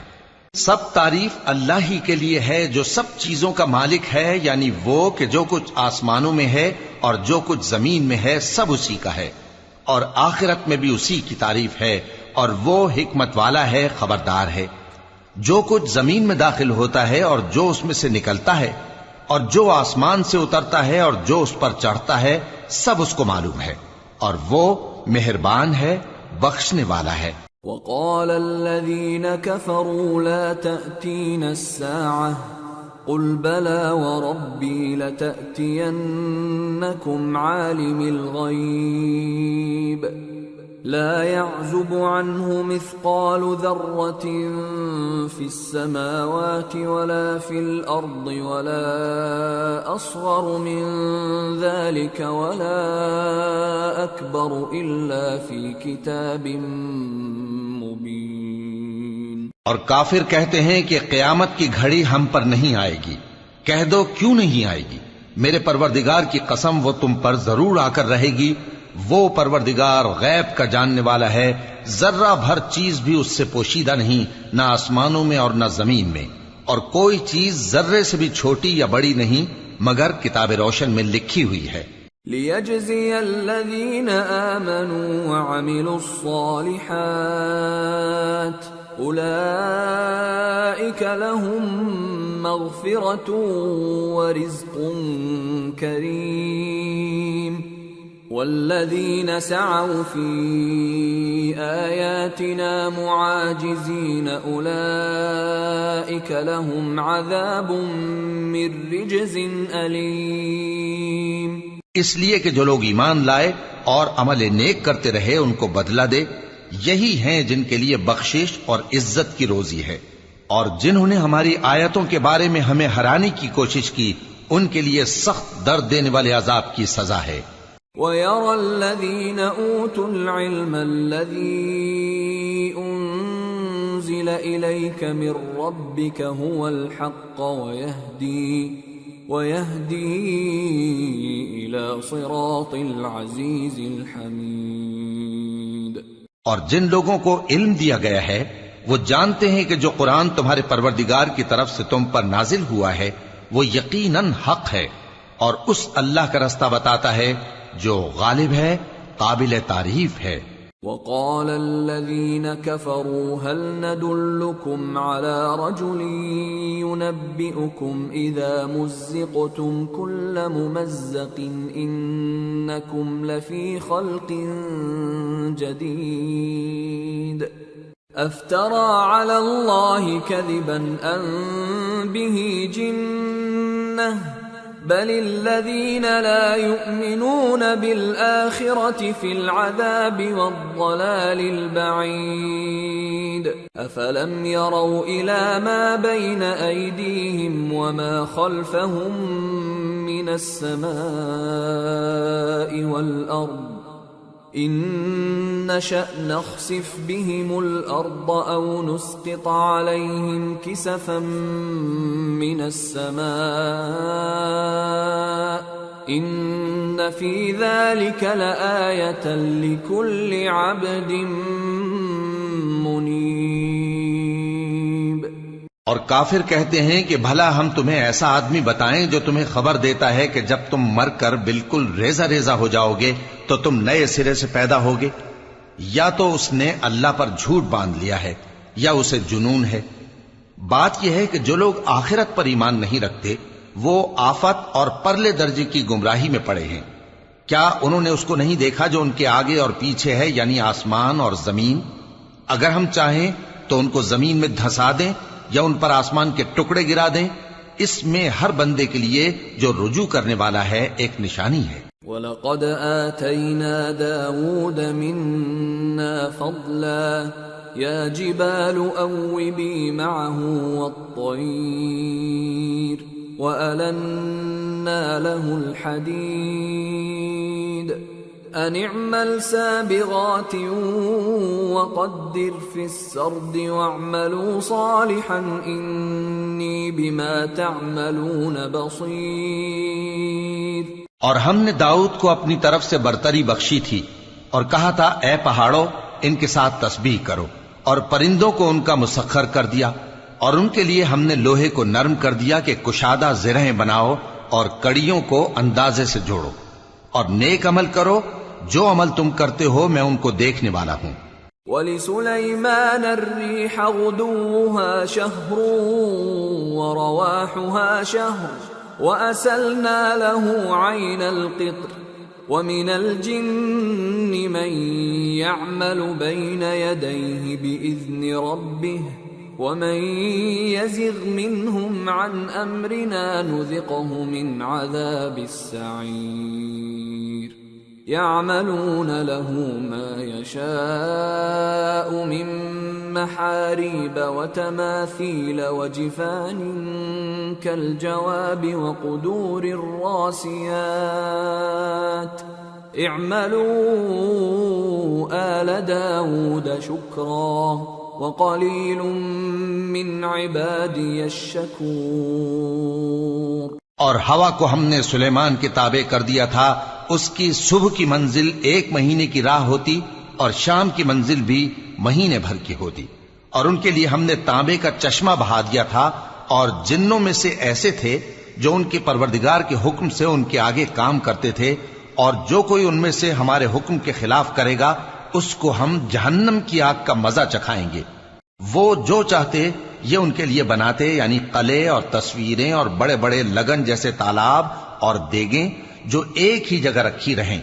سب تعریف اللہ ہی کے لیے ہے جو سب چیزوں کا مالک ہے، یعنی وہ کہ جو کچھ آسمانوں میں ہے اور جو کچھ زمین میں ہے سب اسی کا ہے، اور آخرت میں بھی اسی کی تعریف ہے، اور وہ حکمت والا ہے، خبردار ہے۔ جو کچھ زمین میں داخل ہوتا ہے اور جو اس میں سے نکلتا ہے اور جو آسمان سے اترتا ہے اور جو اس پر چڑھتا ہے سب اس کو معلوم ہے، اور وہ مہربان ہے، بخشنے والا ہے۔ وقال الذين كفروا لا تأتين الساعة قل بلى وربي لتأتينكم عالم الغيب لا يعزب عنه مثقال ذرة في السماوات ولا في الأرض ولا أصغر من ذلك ولا أكبر إلا في كتاب مبين۔ اور کافر کہتے ہیں کہ قیامت کی گھڑی ہم پر نہیں آئے گی۔ کہہ دو کیوں نہیں آئے گی؟ میرے پروردگار کی قسم وہ تم پر ضرور آ کر رہے گی۔ وہ پروردگار غیب کا جاننے والا ہے، ذرہ بھر چیز بھی اس سے پوشیدہ نہیں، نہ آسمانوں میں اور نہ زمین میں، اور کوئی چیز ذرے سے بھی چھوٹی یا بڑی نہیں مگر کتاب روشن میں لکھی ہوئی ہے۔ لِيَجْزِيَ الَّذِينَ آمَنُوا وَعَمِلُوا الصَّالِحَاتِ أُولَئِكَ لَهُم مَّغْفِرَةٌ وَرِزْقٌ كَرِيمٌ والذين سعوا في آياتنا معاجزين أولئك لهم عذاب من رجز أليم۔ اس لیے کہ جو لوگ ایمان لائے اور عمل نیک کرتے رہے ان کو بدلہ دے، یہی ہیں جن کے لیے بخشش اور عزت کی روزی ہے، اور جنہوں نے ہماری آیتوں کے بارے میں ہمیں ہرانے کی کوشش کی ان کے لیے سخت درد دینے والے عذاب کی سزا ہے۔ وَيَرَى الَّذِينَ أُوتُوا الْعِلْمَ الَّذِي أُنزِلَ إِلَيْكَ مِن رَّبِّكَ هُوَ الْحَقَّ وَيَهْدِي إِلَى صِرَاطِ الْعَزِيزِ الْحَمِيدِ۔ اور جن لوگوں کو علم دیا گیا ہے وہ جانتے ہیں کہ جو قرآن تمہارے پروردگار کی طرف سے تم پر نازل ہوا ہے وہ یقیناً حق ہے، اور اس اللہ کا رستہ بتاتا ہے جو غالب ہے، قابل تعریف ہے۔ وقال الذين كفروا هل ندلكم على رجل ينبئكم إذا مزقتم كل ممزق إنكم لفي خلق جديد أفترى على الله كذبا أم به جنة بل الذين لا يؤمنون بالآخرة في العذاب والضلال البعيد أفلم يروا إلى ما بين أيديهم وما خلفهم من السماء والأرض إن نشأ نخسف بهم الأرض أو نسقط عليهم كسفا من السماء إن في ذلك لآية لكل عبد منيب۔ اور کافر کہتے ہیں کہ بھلا ہم تمہیں ایسا آدمی بتائیں جو تمہیں خبر دیتا ہے کہ جب تم مر کر بالکل ریزہ ریزہ ہو جاؤ گے تو تم نئے سرے سے پیدا ہوگے؟ یا تو اس نے اللہ پر جھوٹ باندھ لیا ہے یا اسے جنون ہے۔ بات یہ ہے کہ جو لوگ آخرت پر ایمان نہیں رکھتے وہ آفت اور پرلے درجے کی گمراہی میں پڑے ہیں۔ کیا انہوں نے اس کو نہیں دیکھا جو ان کے آگے اور پیچھے ہے، یعنی آسمان اور زمین؟ اگر ہم چاہیں تو ان کو زمین میں دھسا دیں یا ان پر آسمان کے ٹکڑے گرا دیں، اس میں ہر بندے کے لیے جو رجوع کرنے والا ہے ایک نشانی ہے۔ وَلَقَدْ آتَيْنَا دَاوُودَ مِنَّا فَضْلًا يَا جِبَالُ أَوِّبِي مَعَهُ وَالطَّيْرَ وَأَلَنَّا لَهُ الْحَدِيدَ أَنِ اعْمَلْ سَابِغَاتٍ وَقَدِّرْ فِي السَّرْدِ وَاعْمَلُوا صَالِحًا إِنِّي بِمَا تَعْمَلُونَ بَصِيرٌ۔ اور ہم نے داؤد کو اپنی طرف سے برتری بخشی تھی اور کہا تھا اے پہاڑوں ان کے ساتھ تسبیح کرو، اور پرندوں کو ان کا مسخر کر دیا، اور ان کے لیے ہم نے لوہے کو نرم کر دیا کہ کشادہ زرہیں بناؤ اور کڑیوں کو اندازے سے جوڑو، اور نیک عمل کرو، جو عمل تم کرتے ہو میں ان کو دیکھنے والا ہوں۔ وَلِسُلَيْمَانَ الرِّيحَ غُدُوُّهَا شَهْرٌ وَرَوَاحُهَا شَهْرٌ وَأَسَلْنَا لَهُ عَيْنَ الْقِطْرِ وَمِنَ الْجِنِّ مَن يَعْمَلُ بَيْنَ يَدَيْهِ بِإِذْنِ رَبِّهِ وَمَن يَزِغْ مِنْهُمْ عَنْ أَمْرِنَا نُذِقْهُ مِنْ عَذَابِ السَّعِيرِ يَعْمَلُونَ لَهُ مَا يَشَاءُ مِن مَّحَارِيبَ وَتَمَاثِيلَ وَجِفَانٍ كَالْجَوَابِ وَقُدُورٍ رَّاسِيَاتٍ اعْمَلُوا آلَ دَاوُودَ شُكْرًا وَقَلِيلٌ مِّنْ عِبَادِيَ الشَّكُورُ۔ اور ہوا کو ہم نے سلیمان کے تابع کر دیا تھا، اس کی صبح کی منزل 1 مہینے کی راہ ہوتی اور شام کی منزل بھی مہینے بھر کی ہوتی، اور ان کے لیے ہم نے تانبے کا چشمہ بہا دیا تھا، اور جنوں میں سے ایسے تھے جو ان کے پروردگار کے حکم سے ان کے آگے کام کرتے تھے، اور جو کوئی ان میں سے ہمارے حکم کے خلاف کرے گا اس کو ہم جہنم کی آگ کا مزہ چکھائیں گے۔ وہ جو چاہتے یہ ان کے لیے بناتے، یعنی قلعے اور تصویریں اور بڑے بڑے لگن جیسے تالاب اور دیگیں جو ایک ہی جگہ رکھی رہیں۔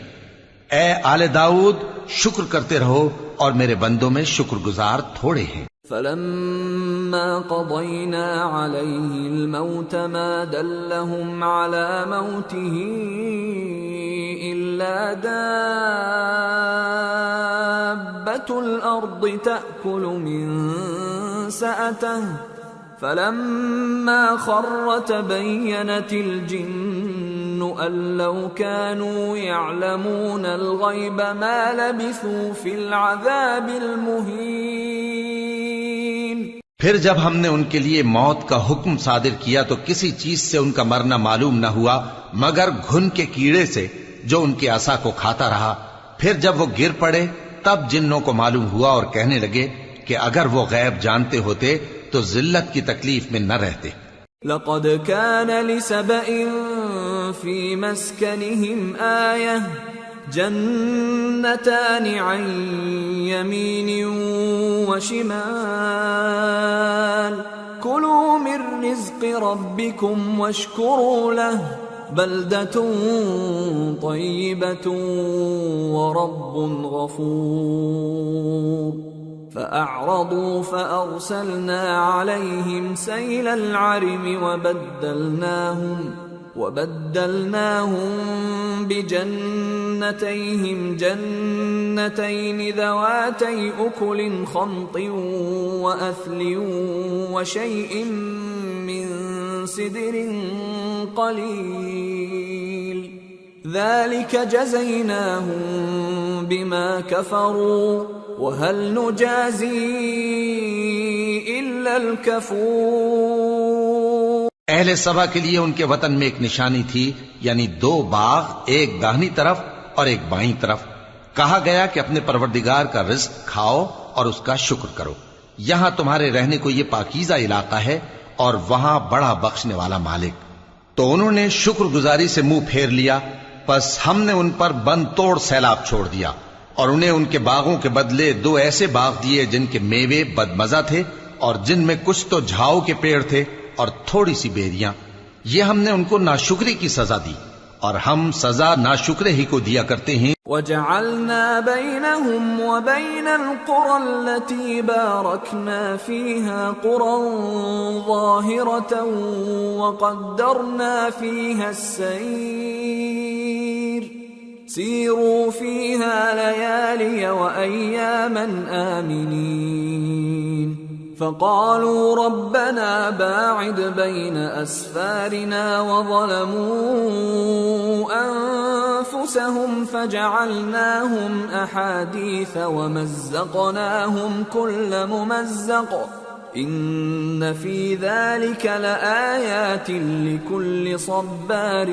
اے آل داؤد، شکر کرتے رہو، اور میرے بندوں میں شکر گزار تھوڑے ہیں۔ فَلَمَّا قَضَيْنَا عَلَيْهِ الْمَوْتَ مَا دَلَّهُمْ عَلَى مَوْتِهِ إِلَّا دَابَّةُ الْأَرْضِ تَأْكُلُ مِنْ سَأَتَهُ فَلَمَّا خَرَّ تَبَيَّنَتِ الْجِنُّ أَن لَّوْ كَانُوا يَعْلَمُونَ الْغَيْبَ مَا لَبِثُوا فِي الْعَذَابِ الْمُهِينِ۔ پھر جب ہم نے ان کے لیے موت کا حکم صادر کیا تو کسی چیز سے ان کا مرنا معلوم نہ ہوا مگر گھن کے کیڑے سے جو ان کے عصا کو کھاتا رہا۔ پھر جب وہ گر پڑے تب جنوں کو معلوم ہوا اور کہنے لگے کہ اگر وہ غیب جانتے ہوتے تو ذلت کی تکلیف میں نہ رہتے۔ لَقَدْ كَانَ لِسَبَإٍ فِي مَسْكَنِهِمْ آيَةٌ جَنَّتَانِ عَنْ يَمِينٍ وَشِمَالٍ كُلُوا مِنْ رِزْقِ رَبِّكُمْ وَاشْكُرُوا لَهُ بَلْدَةٌ طَيِّبَةٌ وَرَبٌّ غَفُورٌ فَأَعْرَضُوا فَأَرْسَلْنَا عَلَيْهِمْ سَيْلَ الْعَرِمِ وَبَدَّلْنَاهُمْ بِجَنَّتَيْهِمْ جَنَّتَيْنِ ذَوَاتَيْ أُكُلٍ خَمْطٍ وَأَثْلٍ وَشَيْءٍ مِّن سِدْرٍ قَلِيلٍ ذَلِكَ جَزَيْنَاهُمْ بِمَا كَفَرُوا وَهَلْ نُجَازِي إِلَّا الْكَفُورَ۔ اہل سبا کے لیے ان کے وطن میں ایک نشانی تھی، یعنی 2 باغ، ایک داہنی طرف اور ایک بائیں طرف۔ کہا گیا کہ اپنے پروردگار کا رزق کھاؤ اور اس کا شکر کرو، یہاں تمہارے رہنے کو یہ پاکیزہ علاقہ ہے اور وہاں بڑا بخشنے والا مالک۔ تو انہوں نے شکر گزاری سے منہ پھیر لیا، پس ہم نے ان پر بند توڑ سیلاب چھوڑ دیا، اور انہیں ان کے باغوں کے بدلے 2 ایسے باغ دیے جن کے میوے بدمزہ تھے اور جن میں کچھ تو جھاؤ کے پیڑ تھے اور تھوڑی سی بیریاں۔ یہ ہم نے ان کو ناشکری کی سزا دی، اور ہم سزا ناشکرے ہی کو دیا کرتے ہیں۔ وَجَعَلْنَا بَيْنَهُمْ وَبَيْنَ الْقُرَى الَّتِي بَارَكْنَا فِيهَا قُرًى ظَاهِرَةً وَقَدَّرْنَا فِيهَا السَّيْرَ سِيرُوا فِيهَا لَيَالِيَ وَأَيَّامًا آمِنِينَ فَقَالُوا رَبَّنَا بَاعِدْ بَيْنَ أَسْفَارِنَا وَظَلَمُوا أَنفُسَهُمْ فَجَعَلْنَاهُمْ أَحَادِيثَ وَمَزَّقْنَاهُمْ كُلَّ مُمَزَّقٍ إِنَّ فِي ذَلِكَ لَآيَاتٍ لِكُلِّ صَبَّارٍ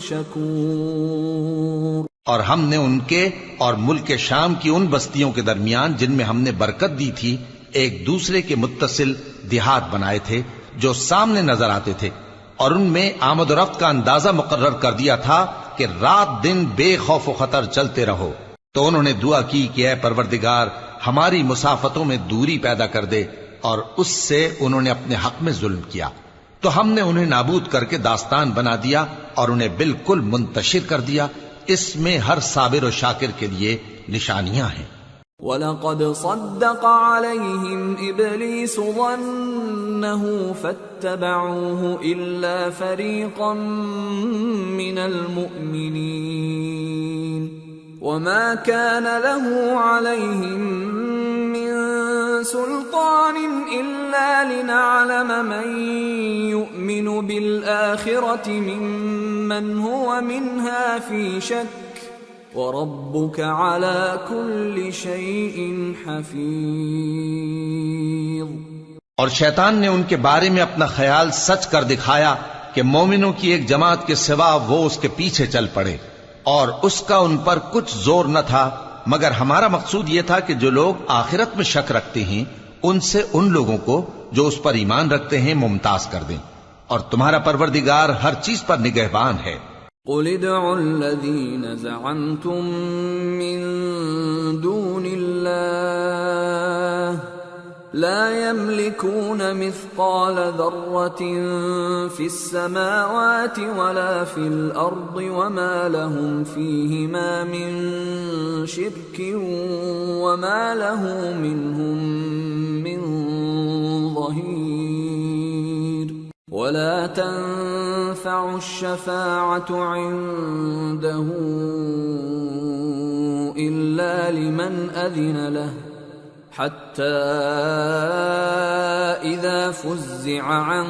شَكُورٍ۔ اور ہم نے ان کے اور ملک شام کی ان بستیوں کے درمیان جن میں ہم نے برکت دی تھی ایک دوسرے کے متصل دیہات بنائے تھے جو سامنے نظر آتے تھے، اور ان میں آمد و رفت کا اندازہ مقرر کر دیا تھا کہ رات دن بے خوف و خطر چلتے رہو۔ تو انہوں نے دعا کی کہ اے پروردگار ہماری مسافتوں میں دوری پیدا کر دے، اور اس سے انہوں نے اپنے حق میں ظلم کیا، تو ہم نے انہیں نابود کر کے داستان بنا دیا اور انہیں بالکل منتشر کر دیا۔ اس میں ہر صابر و شاکر کے لیے نشانیاں ہیں۔ وَلَقَدْ صَدَّقَ عَلَيْهِمْ إِبْلِيسُ ظَنَّهُ فَاتَّبَعُوهُ إِلَّا فَرِيقًا مِّنَ الْمُؤْمِنِينَ وَمَا كَانَ لَهُ عَلَيْهِمْ مِّن سُلْطَانٍ إِلَّا لِنَعْلَمَ مَن يُؤْمِنُ بِالْآخِرَةِ مِمَّنْ هُوَ مِنْهَا فِي شَكٍّ وَرَبُّكَ عَلَى كُلِّ شَيْءٍ حَفِيظٌ۔ اور شیطان نے ان کے بارے میں اپنا خیال سچ کر دکھایا کہ مومنوں کی ایک جماعت کے سوا وہ اس کے پیچھے چل پڑے، اور اس کا ان پر کچھ زور نہ تھا، مگر ہمارا مقصود یہ تھا کہ جو لوگ آخرت میں شک رکھتے ہیں ان سے ان لوگوں کو جو اس پر ایمان رکھتے ہیں ممتاز کر دیں، اور تمہارا پروردگار ہر چیز پر نگہبان ہے۔ قُلِ ادْعُوا الَّذِينَ زَعَمْتُم مِّن دُونِ اللَّهِ لَا يَمْلِكُونَ مِثْقَالَ ذَرَّةٍ فِي السَّمَاوَاتِ وَلَا فِي الْأَرْضِ وَمَا لَهُمْ فِيهِمَا مِن شِرْكٍ وَمَا لَهُ مِنْهُم مِّن ظَهِيرٍ وَلَا تَنفَعُ الشَّفَاعَةُ عِندَهُ إِلَّا لِمَنْ أَذِنَ لَهُ حَتَّى إِذَا فُزِّعَ عَن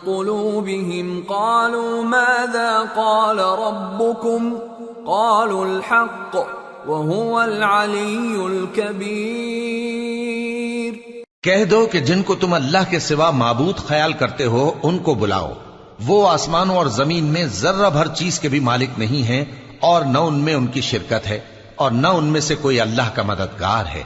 قُلُوبِهِمْ قَالُوا مَاذَا قَالَ رَبُّكُمْ قَالُوا الْحَقَّ وَهُوَ الْعَلِيُّ الْكَبِيرُ۔ کہہ دو کہ جن کو تم اللہ کے سوا معبود خیال کرتے ہو ان کو بلاؤ، وہ آسمانوں اور زمین میں ذرہ بھر چیز کے بھی مالک نہیں ہیں، اور نہ ان میں ان کی شرکت ہے، اور نہ ان میں سے کوئی اللہ کا مددگار ہے،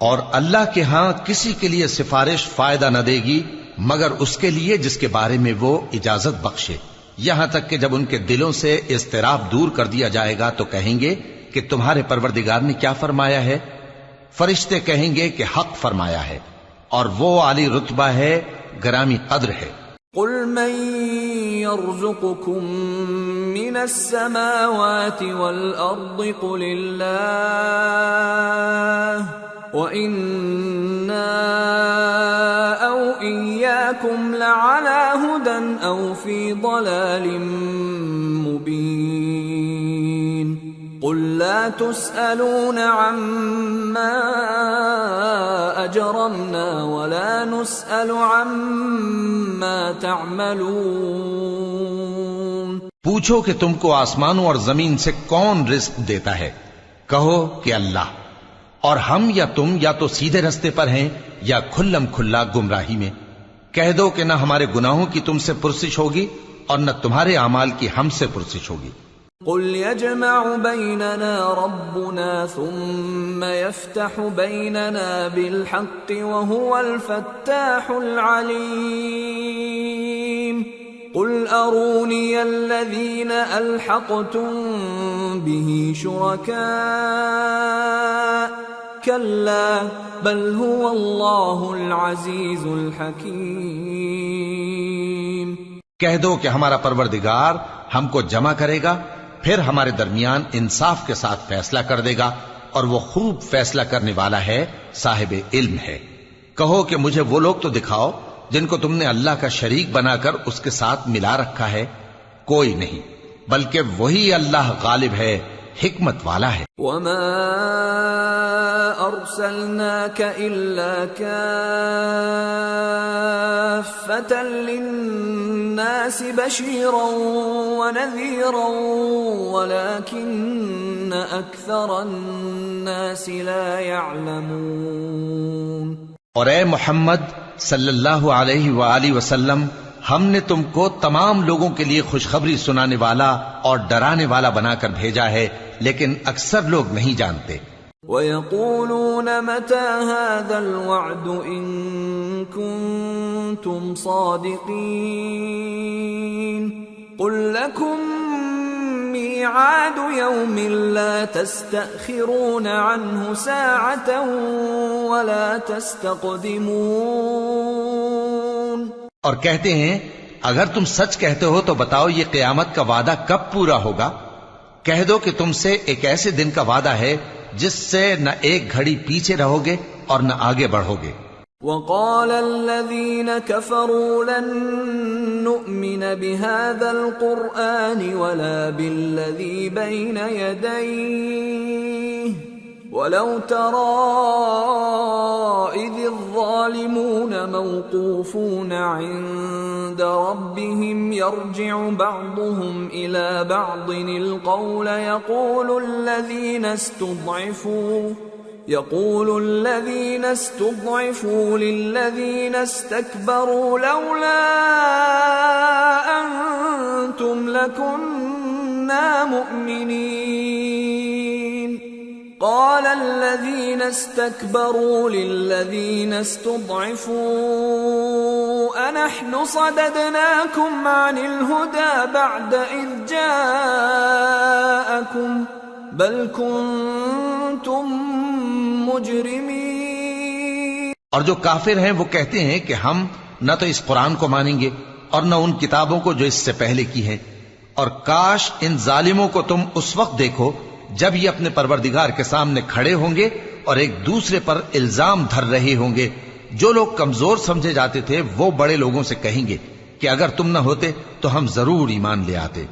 اور اللہ کے ہاں کسی کے لیے سفارش فائدہ نہ دے گی مگر اس کے لیے جس کے بارے میں وہ اجازت بخشے، یہاں تک کہ جب ان کے دلوں سے اضطراب دور کر دیا جائے گا تو کہیں گے کہ تمہارے پروردگار نے کیا فرمایا ہے؟ فرشتے کہیں گے کہ حق فرمایا ہے، اور وہ عالی رتبہ ہے، گرامی قدر ہے۔ قُلْ مَن يَرْزُقُكُم مِّنَ السَّمَاوَاتِ وَالْأَرْضِ قُلِ اللَّهُ وَإِنَّا أَوْ إِيَّاكُمْ لَعَلَى هُدًى أَوْ فِي ضَلَالٍ مُّبِينٍ قُل لَّا تُسْأَلُونَ عَمَّا أَجْرَمْنَا وَلَا نُسْأَلُ عَمَّا تَعْمَلُونَ۔ پوچھو کہ تم کو آسمانوں اور زمین سے کون رزق دیتا ہے؟ کہو کہ اللہ، اور ہم یا تم یا تو سیدھے رستے پر ہیں یا کھلم کھلا گمراہی میں۔ کہہ دو کہ نہ ہمارے گناہوں کی تم سے پرسش ہوگی اور نہ تمہارے اعمال کی ہم سے پرسش ہوگی۔ قُلْ يَجْمَعُ بَيْنَنَا رَبُّنَا ثُمَّ يَفْتَحُ بَيْنَنَا بِالْحَقِّ وَهُوَ الْفَتَّاحُ الْعَلِيمُ قُلْ أَرُونِيَ الَّذِينَ أَلْحَقْتُم بِهِ شُرَكَاءَ كَلَّا بَلْ هُوَ اللَّهُ الْعَزِيزُ الْحَكِيمُ۔ کہہ دو کہ ہمارا پروردگار ہم کو جمع کرے گا، پھر ہمارے درمیان انصاف کے ساتھ فیصلہ کر دے گا، اور وہ خوب فیصلہ کرنے والا ہے، صاحب علم ہے۔ کہو کہ مجھے وہ لوگ تو دکھاؤ جن کو تم نے اللہ کا شریک بنا کر اس کے ساتھ ملا رکھا ہے۔ کوئی نہیں، بلکہ وہی اللہ غالب ہے، حکمت والا ہے۔ وَمَا أَرْسَلْنَاكَ إِلَّا كَافَّةً لِلنَّاسِ بَشِيرًا وَنَذِيرًا وَلَكِنَّ أَكْثَرَ النَّاسِ لَا يَعْلَمُونَ۔ اور اے محمد صلی اللہ علیہ وآلہ وسلم، ہم نے تم کو تمام لوگوں کے لیے خوشخبری سنانے والا اور ڈرانے والا بنا کر بھیجا ہے، لیکن اکثر لوگ نہیں جانتے۔ وَيَقُولُونَ مَتَى هَذَا الْوَعْدُ إِن كُنتُمْ صَادِقِينَ قُل لَّكُم مِّيعَادُ يَوْمٍ لَّا تَسْتَأْخِرُونَ عَنْهُ سَاعَةً وَلَا تَسْتَقْدِمُونَ۔ اور کہتے ہیں اگر تم سچ کہتے ہو تو بتاؤ یہ قیامت کا وعدہ کب پورا ہوگا؟ کہہ دو کہ تم سے ایک ایسے دن کا وعدہ ہے جس سے نہ ایک گھڑی پیچھے رہو گے اور نہ آگے بڑھو گے۔ وَقَالَ الَّذِينَ كَفَرُوا لَن نُّؤْمِنَ بِهَذَا الْقُرْآنِ وَلَا بِالَّذِي بَيْنَ يَدَيْهِ وَلَوْ تَرَىٰ إِذِ الظَّالِمُونَ مَوْقُوفُونَ عِندَ رَبِّهِمْ يَرْجِعُ بَعْضُهُمْ إِلَىٰ بَعْضٍ الْقَوْلَ يقول الذين استضعفوا للذين استكبروا لولا أنتم لكنا مؤمنين قال الذين استكبروا للذين استضعفوا أنحن صددناكم عن الهدى بعد إذ جاءكم بل كنتم مجرمین۔ اور جو کافر ہیں وہ کہتے ہیں کہ ہم نہ تو اس قرآن کو مانیں گے اور نہ ان کتابوں کو جو اس سے پہلے کی ہیں، اور کاش ان ظالموں کو تم اس وقت دیکھو جب یہ اپنے پروردگار کے سامنے کھڑے ہوں گے اور ایک دوسرے پر الزام دھر رہے ہوں گے۔ جو لوگ کمزور سمجھے جاتے تھے وہ بڑے لوگوں سے کہیں گے کہ اگر تم نہ ہوتے تو ہم ضرور ایمان لے آتے۔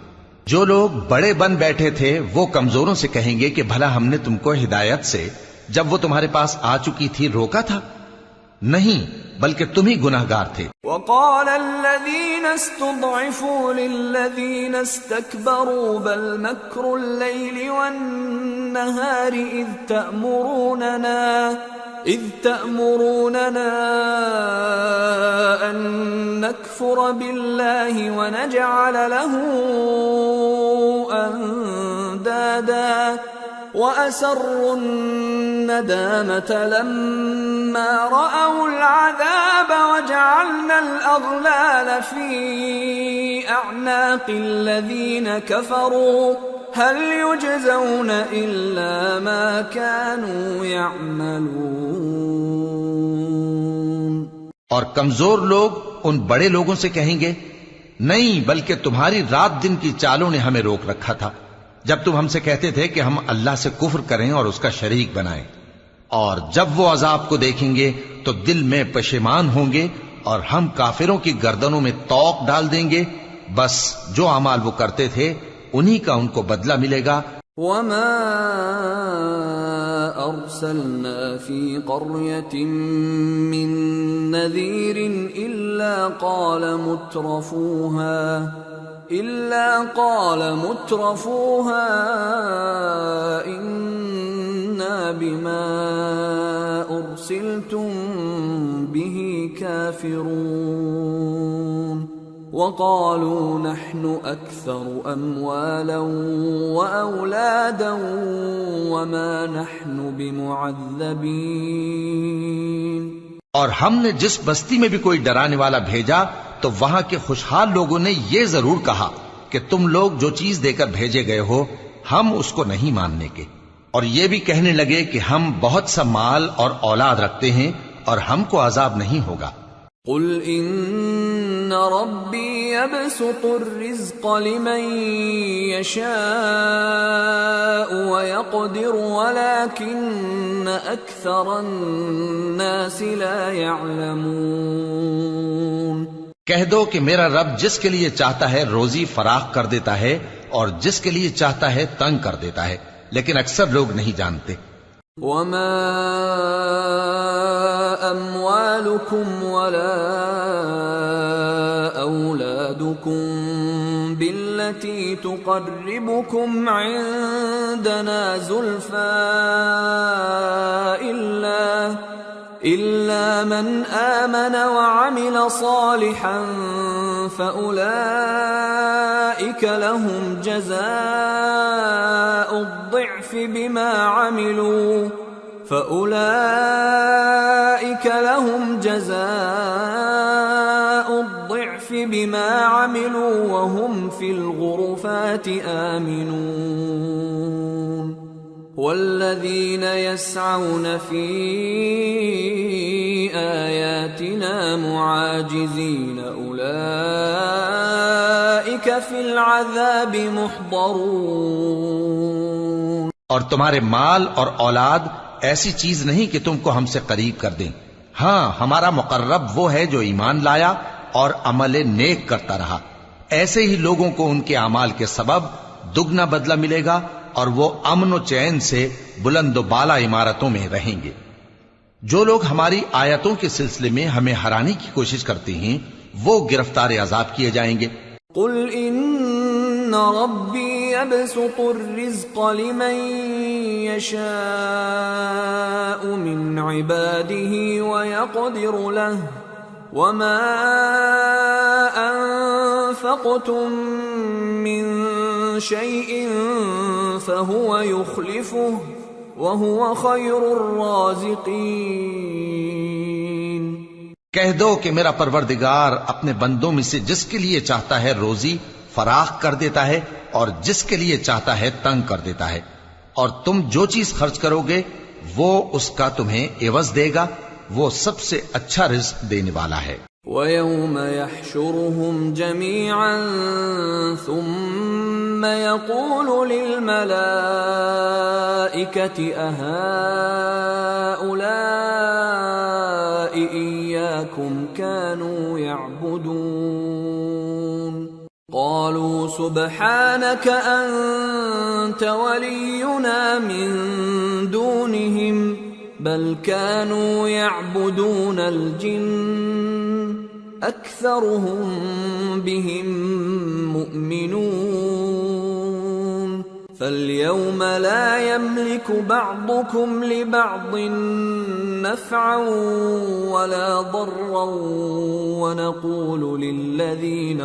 جو لوگ بڑے بن بیٹھے تھے وہ کمزوروں سے کہیں گے کہ بھلا ہم نے تم کو ہدایت سے جب وہ تمہارے پاس آ چکی تھی روکا تھا؟ نہیں، بلکہ تم ہی گناہگار تھے۔ وقال الذين استضعفوا للذين استكبروا بل مكر الليل والنهار إذ تأمروننا أن نكفر بالله ونجعل له أندادا وَأَسَرُّوا النَّدَامَةَ لَمَّا رَأَوُا الْعَذَابَ وَجَعَلْنَا الْأَغْلَالَ فِي أَعْنَاقِ الَّذِينَ كَفَرُوا هَلْ يُجْزَوْنَ إِلَّا مَا كَانُوا يَعْمَلُونَ۔ اور کمزور لوگ ان بڑے لوگوں سے کہیں گے نہیں، بلکہ تمہاری رات دن کی چالوں نے ہمیں روک رکھا تھا جب تم ہم سے کہتے تھے کہ ہم اللہ سے کفر کریں اور اس کا شریک بنائیں، اور جب وہ عذاب کو دیکھیں گے تو دل میں پشیمان ہوں گے اور ہم کافروں کی گردنوں میں طوق ڈال دیں گے۔ بس جو اعمال وہ کرتے تھے انہی کا ان کو بدلہ ملے گا۔ وَمَا أَرْسَلْنَا فِي قَرْيَةٍ مِّن نَّذِيرٍ إِلَّا قال مترفوها إنا بما أرسلتم به كافرون وقالوا نحن أكثر أموالا وأولادا وما نحن بمعذبين۔ اور ہم نے جس بستی میں بھی کوئی ڈرانے والا بھیجا تو وہاں کے خوشحال لوگوں نے یہ ضرور کہا کہ تم لوگ جو چیز دے کر بھیجے گئے ہو ہم اس کو نہیں ماننے کے، اور یہ بھی کہنے لگے کہ ہم بہت سا مال اور اولاد رکھتے ہیں اور ہم کو عذاب نہیں ہوگا۔ قل ان ربی یبسط الرزق لمن یشاء ویقدر ولكن اکثر الناس لا يعلمون۔ کہہ دو کہ میرا رب جس کے لیے چاہتا ہے روزی فراخ کر دیتا ہے اور جس کے لیے چاہتا ہے تنگ کر دیتا ہے، لیکن اکثر لوگ نہیں جانتے۔ وما اموالكم ولا اولادكم بالتي تقربكم عندنا زلفى إلا من آمن وعمل صالحا فأولئك لهم جزاء الضعف بما عملوا فَأُولَئِكَ لَهُمْ جَزَاءُ الضِّعْفِ بِمَا عَمِلُوا وَهُمْ فِي الْغُرُفَاتِ آمِنُونَ وَالَّذِينَ يَسْعَوْنَ فِي آيَاتِنَا مُعَاجِزِينَ أُولَئِكَ فِي الْعَذَابِ مُحْضَرُونَ۔ اور تمہارے مال اور اولاد ایسی چیز نہیں کہ تم کو ہم سے قریب کر دیں، ہاں ہمارا مقرب وہ ہے جو ایمان لایا اور عمل نیک کرتا رہا، ایسے ہی لوگوں کو ان کے اعمال کے سبب دگنا بدلہ ملے گا اور وہ امن و چین سے بلند و بالا عمارتوں میں رہیں گے۔ جو لوگ ہماری آیتوں کے سلسلے میں ہمیں ہرانے کی کوشش کرتے ہیں وہ گرفتار عذاب کیے جائیں گے۔ قل ان ربی یبسط الرزق لمن یشاء من عباده ویقدر له وما انفقتم من شيء فهو يخلفه وهو خير الرازقين۔ کہہ دو کہ میرا پروردگار اپنے بندوں میں سے جس کے لیے چاہتا ہے روزی فراخ کر دیتا ہے اور جس کے لیے چاہتا ہے تنگ کر دیتا ہے، اور تم جو چیز خرچ کرو گے وہ اس کا تمہیں عوض دے گا، وہ سب سے اچھا رزق دینے والا ہے۔ وَيَوْمَ يَحْشُرُهُمْ جَمِيعًا ثُمَّ يَقُولُ لِلْمَلَائِكَةِ أَهَؤُلَاءِ إِيَّاكُمْ كَانُوا يَعْبُدُونَ قَالُوا سُبْحَانَكَ أَنْتَ وَلِيُّنَا مِنْ دُونِهِمْ بل كانوا يعبدون الجن أكثرهم بهم مؤمنون فاليوم لا يملك بعضكم لبعض نفعا ولا ضرا ونقول للذين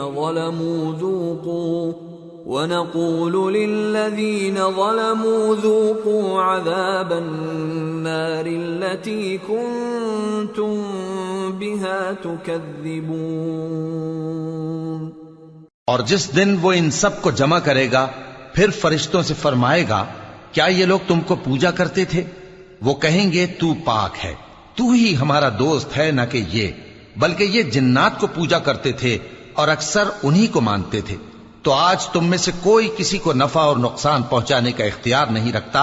ظلموا ذوقوا عذاب النار التي كنتم بها تكذبون۔ اور جس دن وہ ان سب کو جمع کرے گا پھر فرشتوں سے فرمائے گا کیا یہ لوگ تم کو پوجا کرتے تھے؟ وہ کہیں گے تو پاک ہے، تو ہی ہمارا دوست ہے، نہ کہ یہ، بلکہ یہ جنات کو پوجا کرتے تھے اور اکثر انہی کو مانتے تھے۔ تو آج تم میں سے کوئی کسی کو نفع اور نقصان پہنچانے کا اختیار نہیں رکھتا،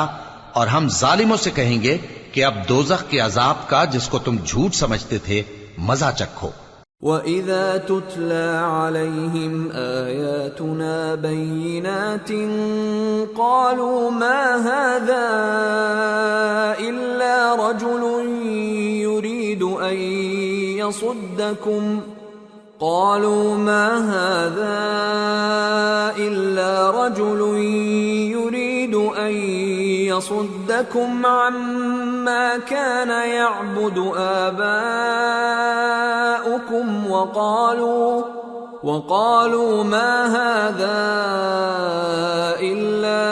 اور ہم ظالموں سے کہیں گے کہ اب دوزخ کے عذاب کا جس کو تم جھوٹ سمجھتے تھے مزہ چکھو۔ وَإِذَا تُتْلَى عَلَيْهِمْ آيَاتُنَا بَيِّنَاتٍ قَالُوا مَا هَذَا إِلَّا رَجُلٌ يُرِيدُ أَن يَصُدَّكُمْ عما كان يعبد آباؤكم وقالوا ما هذا إلا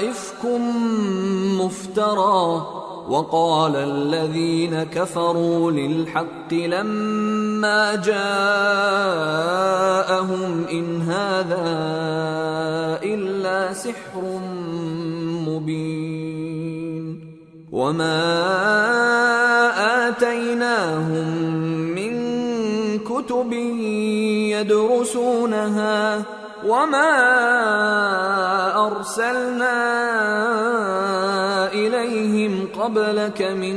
إفك مفترى وقال الذين كفروا للحق لما جاءهم إن هذا إلا سحر مبين وما آتيناهم من كتب يدرسونها وما أرسلنا إليهم قبلك من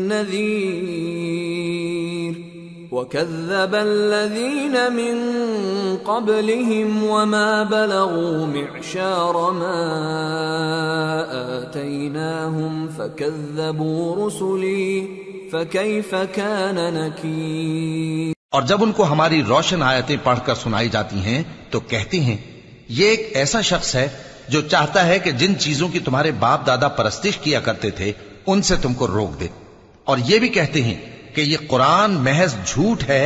نذير وكذب الذين من قبلهم وما بلغوا معشار ما آتيناهم فكذبوا رسلي فكيف كان نكير۔ اور جب ان کو ہماری روشن آیتیں پڑھ کر سنائی جاتی ہیں تو کہتے ہیں یہ ایک ایسا شخص ہے جو چاہتا ہے کہ جن چیزوں کی تمہارے باپ دادا پرستش کیا کرتے تھے ان سے تم کو روک دے، اور یہ بھی کہتے ہیں کہ یہ قرآن محض جھوٹ ہے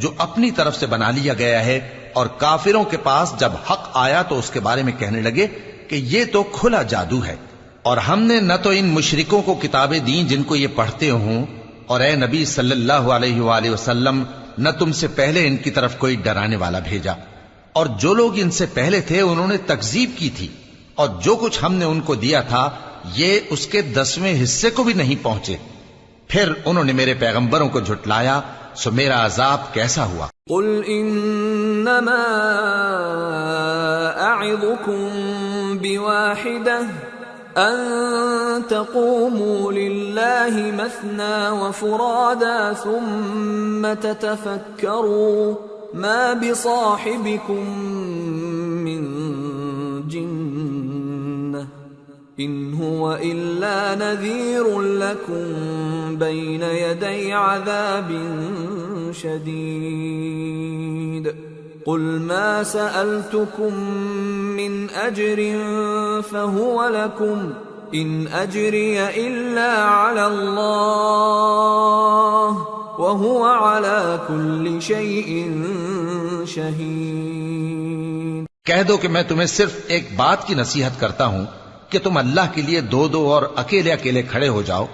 جو اپنی طرف سے بنا لیا گیا ہے، اور کافروں کے پاس جب حق آیا تو اس کے بارے میں کہنے لگے کہ یہ تو کھلا جادو ہے۔ اور ہم نے نہ تو ان مشرکوں کو کتابیں دیں جن کو یہ پڑھتے ہوں، اور اے نبی صلی اللہ علیہ وآلہ وسلم نہ تم سے پہلے ان کی طرف کوئی ڈرانے والا بھیجا، اور جو لوگ ان سے پہلے تھے انہوں نے تکذیب کی تھی، اور جو کچھ ہم نے ان کو دیا تھا یہ اس کے 10ویں حصے کو بھی نہیں پہنچے۔ پھر انہوں نے میرے پیغمبروں کو جھٹلایا، سو میرا عذاب کیسا ہوا۔ قل انما اعظكم بواحدة ان تقوموا لله مثنى وفرادا ثم تتفكروا ما بصاحبكم من جنة ان هو الا نذير لكم بين يدي عذاب شديد قل ما سألتكم من أجر فهو لكم إن أجري إلا على الله وهو على كل شيء شهيد۔ کہہ دو کہ میں تمہیں صرف ایک بات کی نصیحت کرتا ہوں کہ تم اللہ کے لیے دو دو اور اکیلے اکیلے کھڑے ہو جاؤ،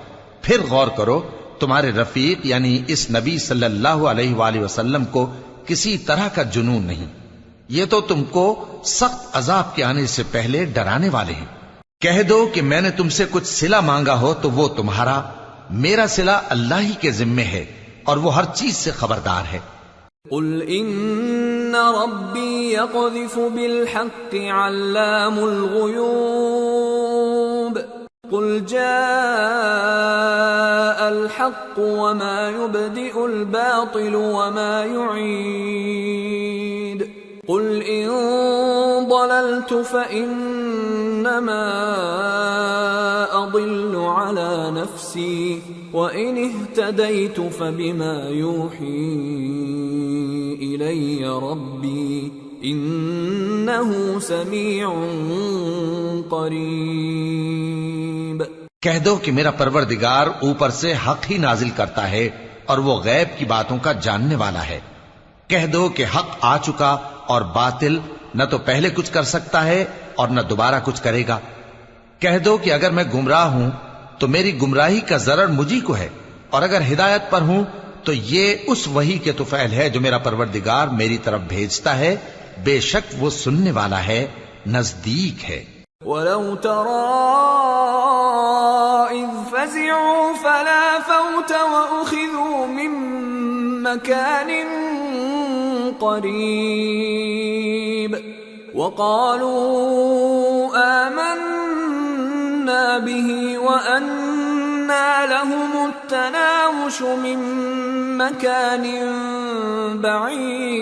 پھر غور کرو تمہارے رفیق یعنی اس نبی صلی اللہ علیہ وآلہ وسلم کو کسی طرح کا جنون نہیں، یہ تو تم کو سخت عذاب کے آنے سے پہلے ڈرانے والے ہیں۔ کہہ دو کہ میں نے تم سے کچھ صلہ مانگا ہو تو وہ تمہارا، میرا صلہ اللہ ہی کے ذمے ہے اور وہ ہر چیز سے خبردار ہے۔ قل ان ربی یقذف بالحق علام الغیوب قل جاء الحق وما يبدئ الباطل وما يعيد قل ان ضللت فإنما أضل على نفسي وإن اهتديت فبما يوحي إلي ربي إنه سميع قریب۔ کہہ دو کہ میرا پروردگار اوپر سے حق ہی نازل کرتا ہے اور وہ غیب کی باتوں کا جاننے والا ہے۔ کہہ دو کہ حق آ چکا اور باطل نہ تو پہلے کچھ کر سکتا ہے اور نہ دوبارہ کچھ کرے گا۔ کہہ دو کہ اگر میں گمراہ ہوں تو میری گمراہی کا ضرر مجھی کو ہے، اور اگر ہدایت پر ہوں تو یہ اس وحی کے طفیل ہے جو میرا پروردگار میری طرف بھیجتا ہے، بے شک وہ سننے والا ہے، نزدیک ہے۔ وَلَوْ تَرَىٰ إِذْ فَزِعُوا فَلَا فَوْتَ وَأُخِذُوا مِن مَّكَانٍ قَرِيبٍ وَقَالُوا آمَنَّا بِهِ وَأَنَّىٰ لَهُمُ التَّنَاوُشُ مِن مَّكَانٍ بَعِيدٍ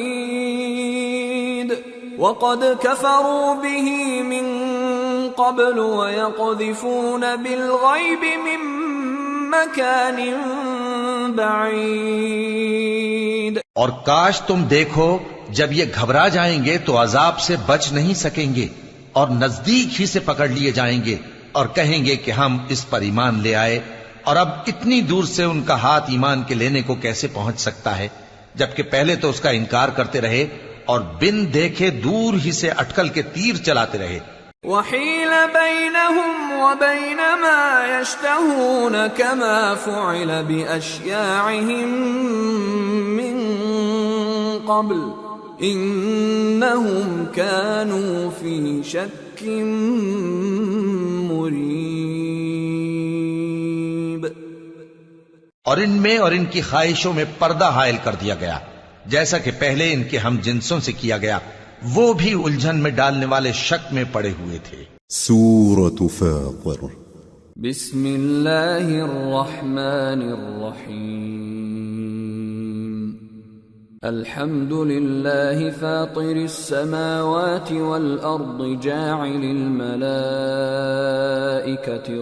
وَقَدْ كَفَرُوا بِهِ مِن قبل ويقذفون بالغيب من مكان بعيد۔ اور کاش تم دیکھو جب یہ گھبرا جائیں گے تو عذاب سے بچ نہیں سکیں گے اور نزدیک ہی سے پکڑ لیے جائیں گے اور کہیں گے کہ ہم اس پر ایمان لے آئے، اور اب اتنی دور سے ان کا ہاتھ ایمان کے لینے کو کیسے پہنچ سکتا ہے، جبکہ پہلے تو اس کا انکار کرتے رہے اور بن دیکھے دور ہی سے اٹکل کے تیر چلاتے رہے۔ وحيل بينهم وبين ما يشتهون كما فعل بأشياعهم من قبل إنهم كانوا في شك مريب۔ اور ان میں اور ان کی خواہشوں میں پردہ حائل کر دیا گیا، جیسا کہ پہلے ان کے ہم جنسوں سے کیا گیا، وہ بھی الجھن میں ڈالنے والے شک میں پڑے ہوئے تھے۔ سورة فاطر۔ بسم اللہ الرحمن الرحیم۔ الحمد للہ فاطر السماوات والارض جاعل الملائکة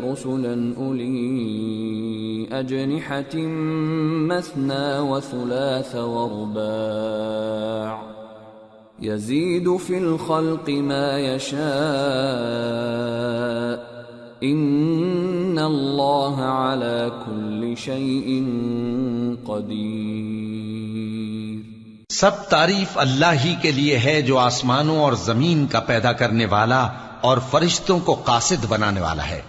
رسلا اولی اجنحة مثنى وثلاث ورباع يزيد في الخلق ما يشاء إن الله على كل شيء قدير۔ سب تعریف اللہ ہی کے لیے ہے جو آسمانوں اور زمین کا پیدا کرنے والا اور فرشتوں کو قاصد بنانے والا ہے۔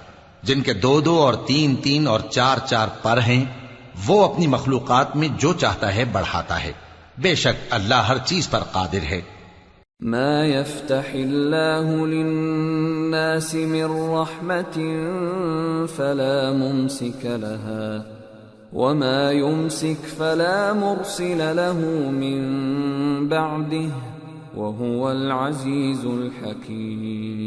جن کے 2 2 اور 3 3 اور 4 4 پر ہیں، وہ اپنی مخلوقات میں جو چاہتا ہے بڑھاتا ہے، بے شک اللہ ہر چیز پر قادر ہے۔ ما يفتح الله للناس من رحمة فلا ممسك لها وما يمسك فلا مرسل له من بعده وهو العزيز الحكيم۔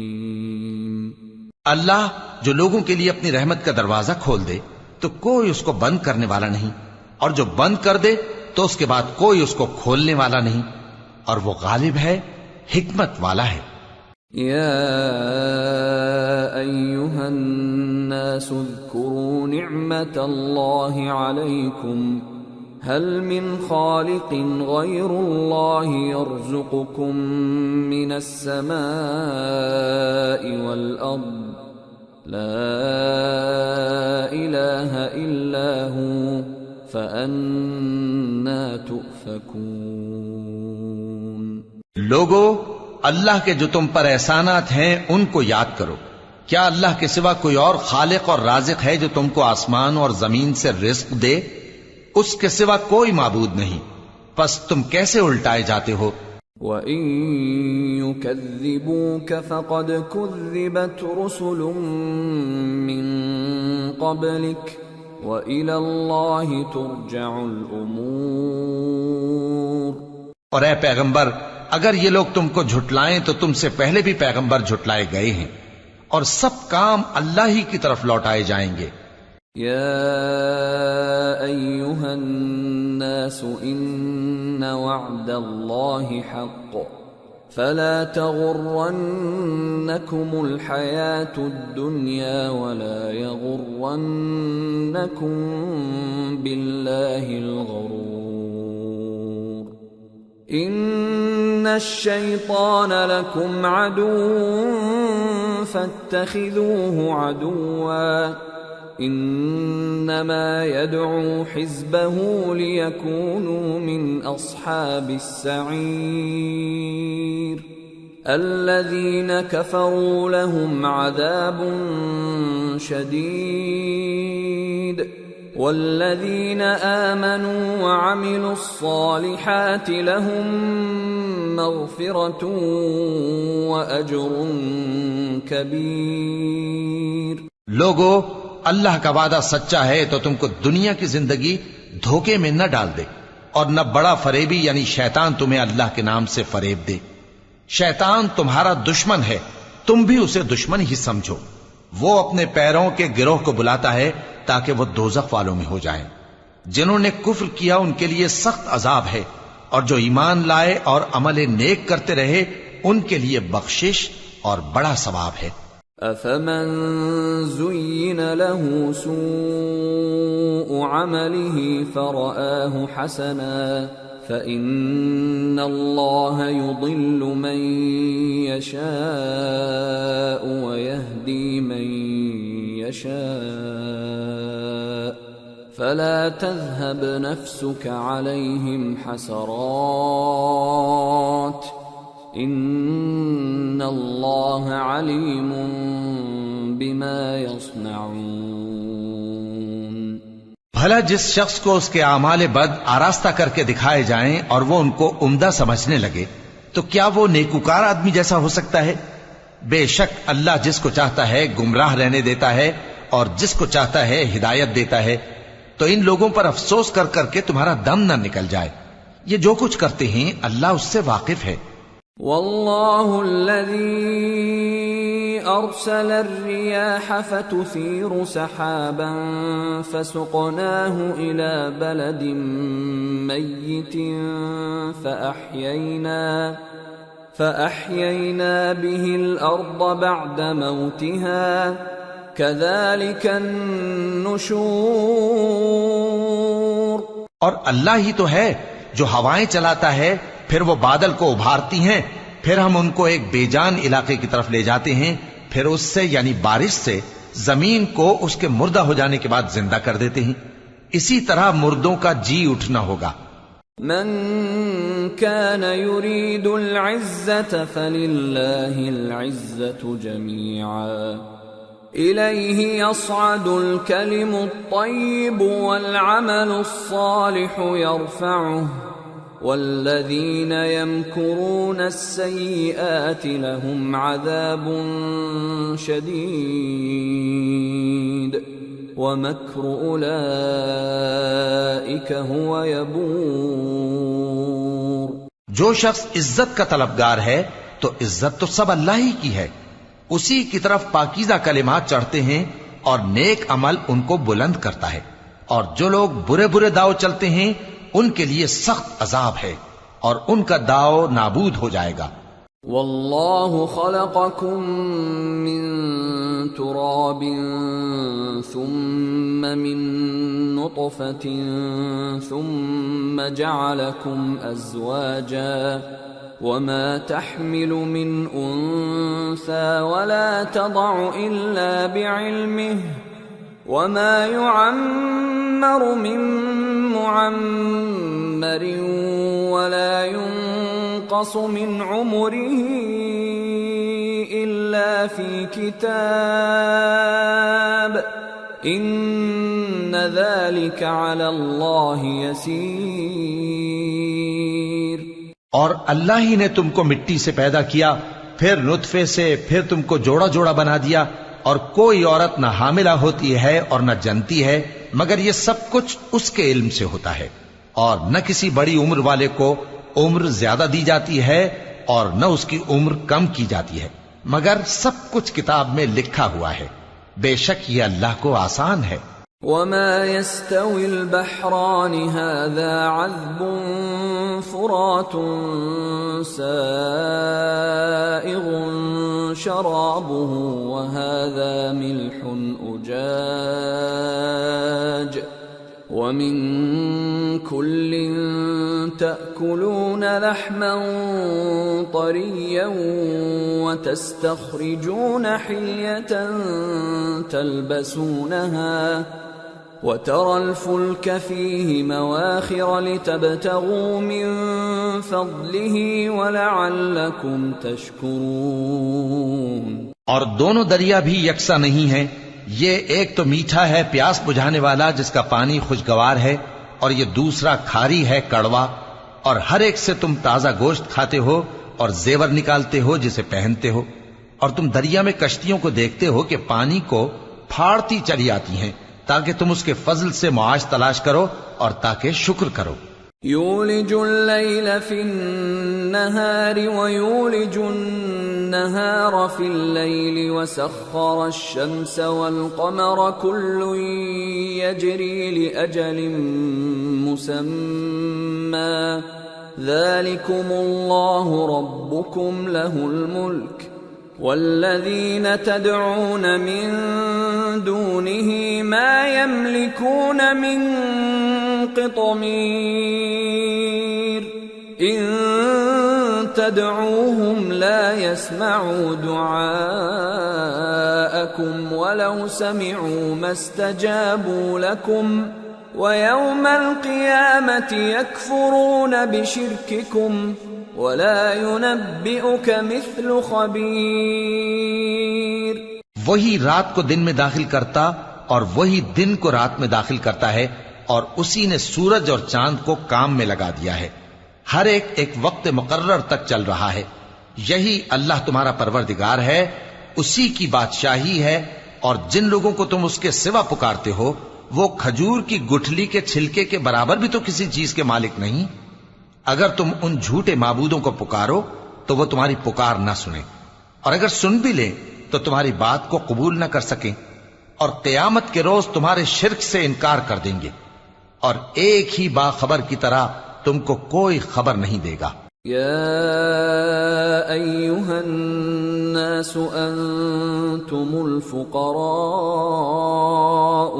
اللہ جو لوگوں کے لیے اپنی رحمت کا دروازہ کھول دے تو کوئی اس کو بند کرنے والا نہیں، اور جو بند کر دے تو اس کے بعد کوئی اس کو کھولنے والا نہیں، اور وہ غالب ہے، حکمت والا ہے۔ یا ایھا الناس اذکروا نعمت اللہ علیکم هل من خالق غیر اللہ یرزقکم من السماء والارض لا الہ الا هو فأنا تؤفکون۔ لوگو، اللہ کے جو تم پر احسانات ہیں ان کو یاد کرو۔ کیا اللہ کے سوا کوئی اور خالق اور رازق ہے جو تم کو آسمان اور زمین سے رزق دے؟ اس کے سوا کوئی معبود نہیں، پس تم کیسے الٹائے جاتے ہو؟ وَإِن يُكَذِّبُوكَ فَقَدْ كُذِّبَتْ رُسُلٌ مِّن قَبْلِكَ وَإِلَى اللَّهِ تُرْجَعُ الْأُمُورُ۔ اور اے پیغمبر، اگر یہ لوگ تم کو جھٹلائیں تو تم سے پہلے بھی پیغمبر جھٹلائے گئے ہیں، اور سب کام اللہ ہی کی طرف لوٹائے جائیں گے۔ یا ایھا الناس ان وعد اللہ حق فلا تغرنکم الحیاة الدنیا ولا یغرنکم باللہ الغرور۔ ان الشیطان لکم عدو فاتخذوه عدوا انما يدعو حزبه ليكونوا من اصحاب السعير الذين كفروا لهم عذاب شديد والذين آمنوا وعملوا الصالحات لهم مغفرة وأجر كبير۔ لوگو، اللہ کا وعدہ سچا ہے تو تم کو دنیا کی زندگی دھوکے میں نہ ڈال دے، اور نہ بڑا فریبی یعنی شیطان تمہیں اللہ کے نام سے فریب دے۔ شیطان تمہارا دشمن ہے، تم بھی اسے دشمن ہی سمجھو۔ وہ اپنے پیروں کے گروہ کو بلاتا ہے تاکہ وہ دوزخ والوں میں ہو جائیں۔ جنہوں نے کفر کیا ان کے لیے سخت عذاب ہے، اور جو ایمان لائے اور عمل نیک کرتے رہے ان کے لیے بخشش اور بڑا ثواب ہے۔ افمن زین له سوء عمله فرآه حسنا فإن الله يضل من يشاء ويهدي من يشاء فلا تذهب نفسك عليهم حسرات ان اللہ علیم بما یصنعون۔ بھلا جس شخص کو اس کے اعمال بد آراستہ کر کے دکھائے جائیں اور وہ ان کو عمدہ سمجھنے لگے تو کیا وہ نیکوکار آدمی جیسا ہو سکتا ہے؟ بے شک اللہ جس کو چاہتا ہے گمراہ رہنے دیتا ہے اور جس کو چاہتا ہے ہدایت دیتا ہے۔ تو ان لوگوں پر افسوس کر کر کے تمہارا دم نہ نکل جائے، یہ جو کچھ کرتے ہیں اللہ اس سے واقف ہے۔ واللہ الذی ارسل الرياح فتثير سحابا فسقناه الى بلد ميت فأحيينا به الارض بعد موتها كذلك النشور۔ اور اللہ ہی تو ہے جو ہوائیں چلاتا ہے، پھر وہ بادل کو ابھارتی ہیں، پھر ہم ان کو ایک بے جان علاقے کی طرف لے جاتے ہیں، پھر اس سے یعنی بارش سے زمین کو اس کے مردہ ہو جانے کے بعد زندہ کر دیتے ہیں۔ اسی طرح مردوں کا جی اٹھنا ہوگا۔ من كان يريد العزة فلله العزة جميعا إليه يصعد الكلم الطيب والعمل الصالح يرفعه والذين يمكرون السيئات لهم عذاب شديد ومكر أولئك هو يبور۔ جو شخص عزت کا طلبگار ہے تو عزت تو سب اللہ ہی کی ہے، اسی کی طرف پاکیزہ کلمات چڑھتے ہیں اور نیک عمل ان کو بلند کرتا ہے، اور جو لوگ برے برے داؤ چلتے ہیں ان کے لیے سخت عذاب ہے اور ان کا داؤ نابود ہو جائے گا۔ واللہ خلقکم من تراب ثم من نطفة ثم جعلکم ازواجا وما تحمل من انثى ولا تضع الا بعلمه وما يعمر من معمر ولا ينقص من عمره إلا في كتاب إن ذلك على الله يسير۔ اور اللہ ہی نے تم کو مٹی سے پیدا کیا، پھر نطفے سے، پھر تم کو جوڑا جوڑا بنا دیا، اور کوئی عورت نہ حاملہ ہوتی ہے اور نہ جنتی ہے مگر یہ سب کچھ اس کے علم سے ہوتا ہے، اور نہ کسی بڑی عمر والے کو عمر زیادہ دی جاتی ہے اور نہ اس کی عمر کم کی جاتی ہے، مگر سب کچھ کتاب میں لکھا ہوا ہے، بے شک یہ اللہ کو آسان ہے۔ وما يستوي البحران هذا عذب فرات سائغ شرابه وهذا ملح أجاج ومن كل تأكلون لحما طريا وتستخرجون حلية تلبسونها وترى الفلك فيه مواخر لتبتغوا من فضله ولعلكم تشكرون۔ اور دونوں دریا بھی یکساں نہیں ہیں، یہ ایک تو میٹھا ہے پیاس بجھانے والا جس کا پانی خوشگوار ہے، اور یہ دوسرا کھاری ہے کڑوا، اور ہر ایک سے تم تازہ گوشت کھاتے ہو اور زیور نکالتے ہو جسے پہنتے ہو، اور تم دریا میں کشتیوں کو دیکھتے ہو کہ پانی کو پھاڑتی چلی آتی ہیں تاکہ تم اس کے فضل سے معاش تلاش کرو اور تاکہ شکر کرو۔ یولج اللیل فی النہار ویولج النہار فی اللیل وسخر الشمس والقمر کل یجری لأجل مسمى ذلکم اللہ ربکم لہ الملک والذین تدعون من دونه ما يملكون من قطمیر ان تدعوهم لا يسمعوا دعاءكم ولو سمعوا ما استجابوا لكم ويوم القيامة يكفرون بشرككم ولا ينبئك مثل خبير۔ وہی رات کو دن میں داخل کرتا اور وہی دن کو رات میں داخل کرتا ہے، اور اسی نے سورج اور چاند کو کام میں لگا دیا ہے، ہر ایک ایک وقت مقرر تک چل رہا ہے۔ یہی اللہ تمہارا پروردگار ہے، اسی کی بادشاہی ہے، اور جن لوگوں کو تم اس کے سوا پکارتے ہو وہ کھجور کی گٹھلی کے چھلکے کے برابر بھی تو کسی چیز کے مالک نہیں۔ اگر تم ان جھوٹے معبودوں کو پکارو تو وہ تمہاری پکار نہ سنیں، اور اگر سن بھی لیں تو تمہاری بات کو قبول نہ کر سکیں، اور قیامت کے روز تمہارے شرک سے انکار کر دیں گے، اور ایک ہی باخبر کی طرح تم کو کوئی خبر نہیں دے گا۔ یا ایھا الناس انتم الفقراء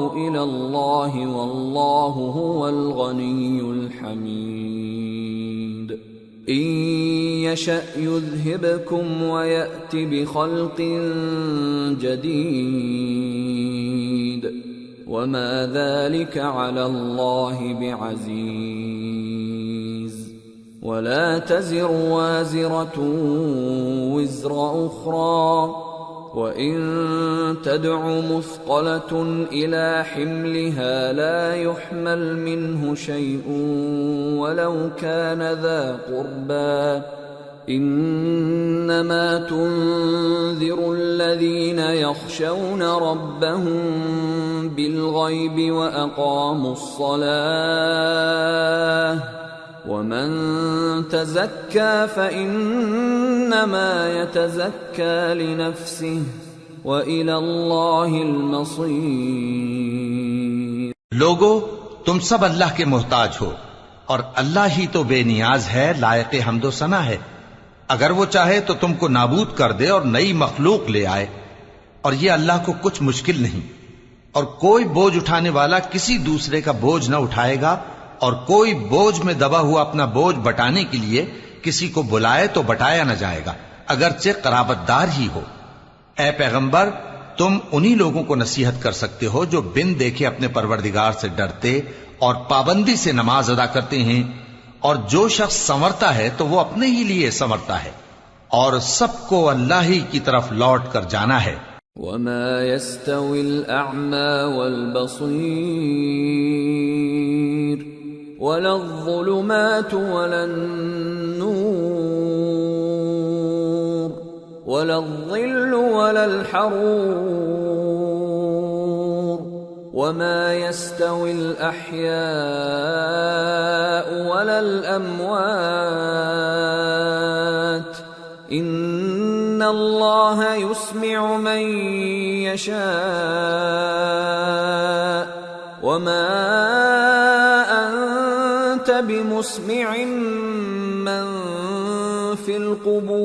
الی اللہ واللہ هو الغنی الحمید ان یشأ یذھبکم ویأت بخلق جدید وما ذلك على الله بعزيز ولا تزر وازرة وزر أخرى وَإِن تَدْعُ مُثْقَلَةٌ إِلَى حِمْلِهَا لَا يُحْمَلْ مِنْهُ شَيْءٌ وَلَوْ كَانَ ذَا قُرْبَى إِنَّمَا تُنذِرُ الَّذِينَ يَخْشَوْنَ رَبَّهُم بِالْغَيْبِ وَأَقَامُوا الصَّلَاةَ وَمَن تَزَكَّى فَإِنَّمَا يَتَزَكَّى لِنَفْسِهِ وَإِلَى اللَّهِ الْمَصِيرُ۔ لوگو، تم سب اللہ کے محتاج ہو، اور اللہ ہی تو بے نیاز ہے، لائق حمد و ثنا ہے۔ اگر وہ چاہے تو تم کو نابود کر دے اور نئی مخلوق لے آئے، اور یہ اللہ کو کچھ مشکل نہیں۔ اور کوئی بوجھ اٹھانے والا کسی دوسرے کا بوجھ نہ اٹھائے گا، اور کوئی بوجھ میں دبا ہوا اپنا بوجھ بٹانے کے لیے کسی کو بلائے تو بٹایا نہ جائے گا، اگرچہ قرابت دار ہی ہو۔ اے پیغمبر، تم انہی لوگوں کو نصیحت کر سکتے ہو جو بن دیکھے اپنے پروردگار سے ڈرتے اور پابندی سے نماز ادا کرتے ہیں، اور جو شخص سنورتا ہے تو وہ اپنے ہی لیے سنورتا ہے، اور سب کو اللہ ہی کی طرف لوٹ کر جانا ہے۔ وَمَا يَسْتَوِي الْأَعْمَى وَالْبَصِيرُ وَلَا الظُّلُمَاتُ وَلَا النُّورُ وَلَا الظِّلُّ وَلَا الْحَرُورُ وَمَا يَسْتَوِي الْأَحْيَاءُ وَلَا الْأَمْوَاتُ إِنَّ اللَّهَ يُسْمِعُ مَن يَشَاءُ وَمَا أَنتَ بِمُسْمِعٍ مَّن فِي الْقُبُورِ۔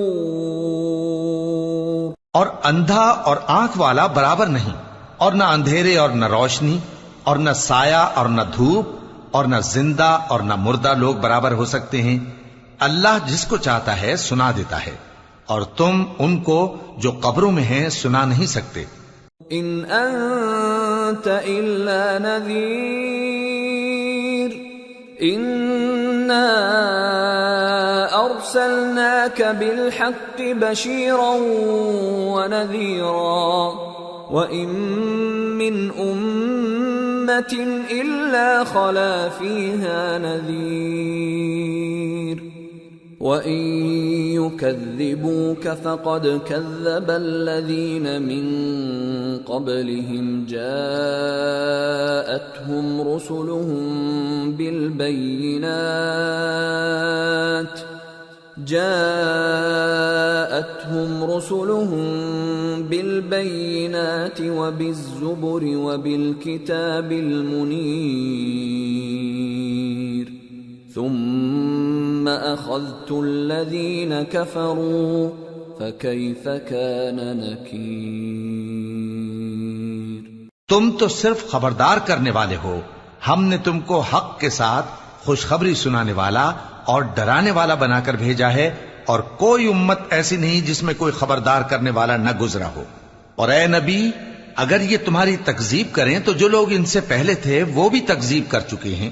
اور اندھا اور آنکھ والا برابر نہیں، اور نہ اندھیرے اور نہ روشنی، اور نہ سایہ اور نہ دھوپ، اور نہ زندہ اور نہ مردہ لوگ برابر ہو سکتے ہیں۔ اللہ جس کو چاہتا ہے سنا دیتا ہے، اور تم ان کو جو قبروں میں ہیں سنا نہیں سکتے۔ ان انت الا نذیر انا ارسلناک بالحق بشیرا ونذیرا وَإِن مِّنْ أُمَّةٍ إِلَّا خَلَا فِيهَا نَذِيرٌ وَإِن يُكَذِّبُوكَ فَقَدْ كَذَّبَ الَّذِينَ مِن قَبْلِهِمْ جَاءَتْهُمْ رُسُلُهُم بالبينات وبالزبر وبالكتاب المنير ثم أخذت الذين كفروا فكيف كان نكير۔ تم تو صرف خبردار کرنے والے ہو، ہم نے تم کو حق کے ساتھ خوشخبری سنانے والا اور ڈرانے والا بنا کر بھیجا ہے، اور کوئی امت ایسی نہیں جس میں کوئی خبردار کرنے والا نہ گزرا ہو۔ اور اے نبی، اگر یہ تمہاری تکذیب کریں تو جو لوگ ان سے پہلے تھے وہ بھی تکذیب کر چکے ہیں۔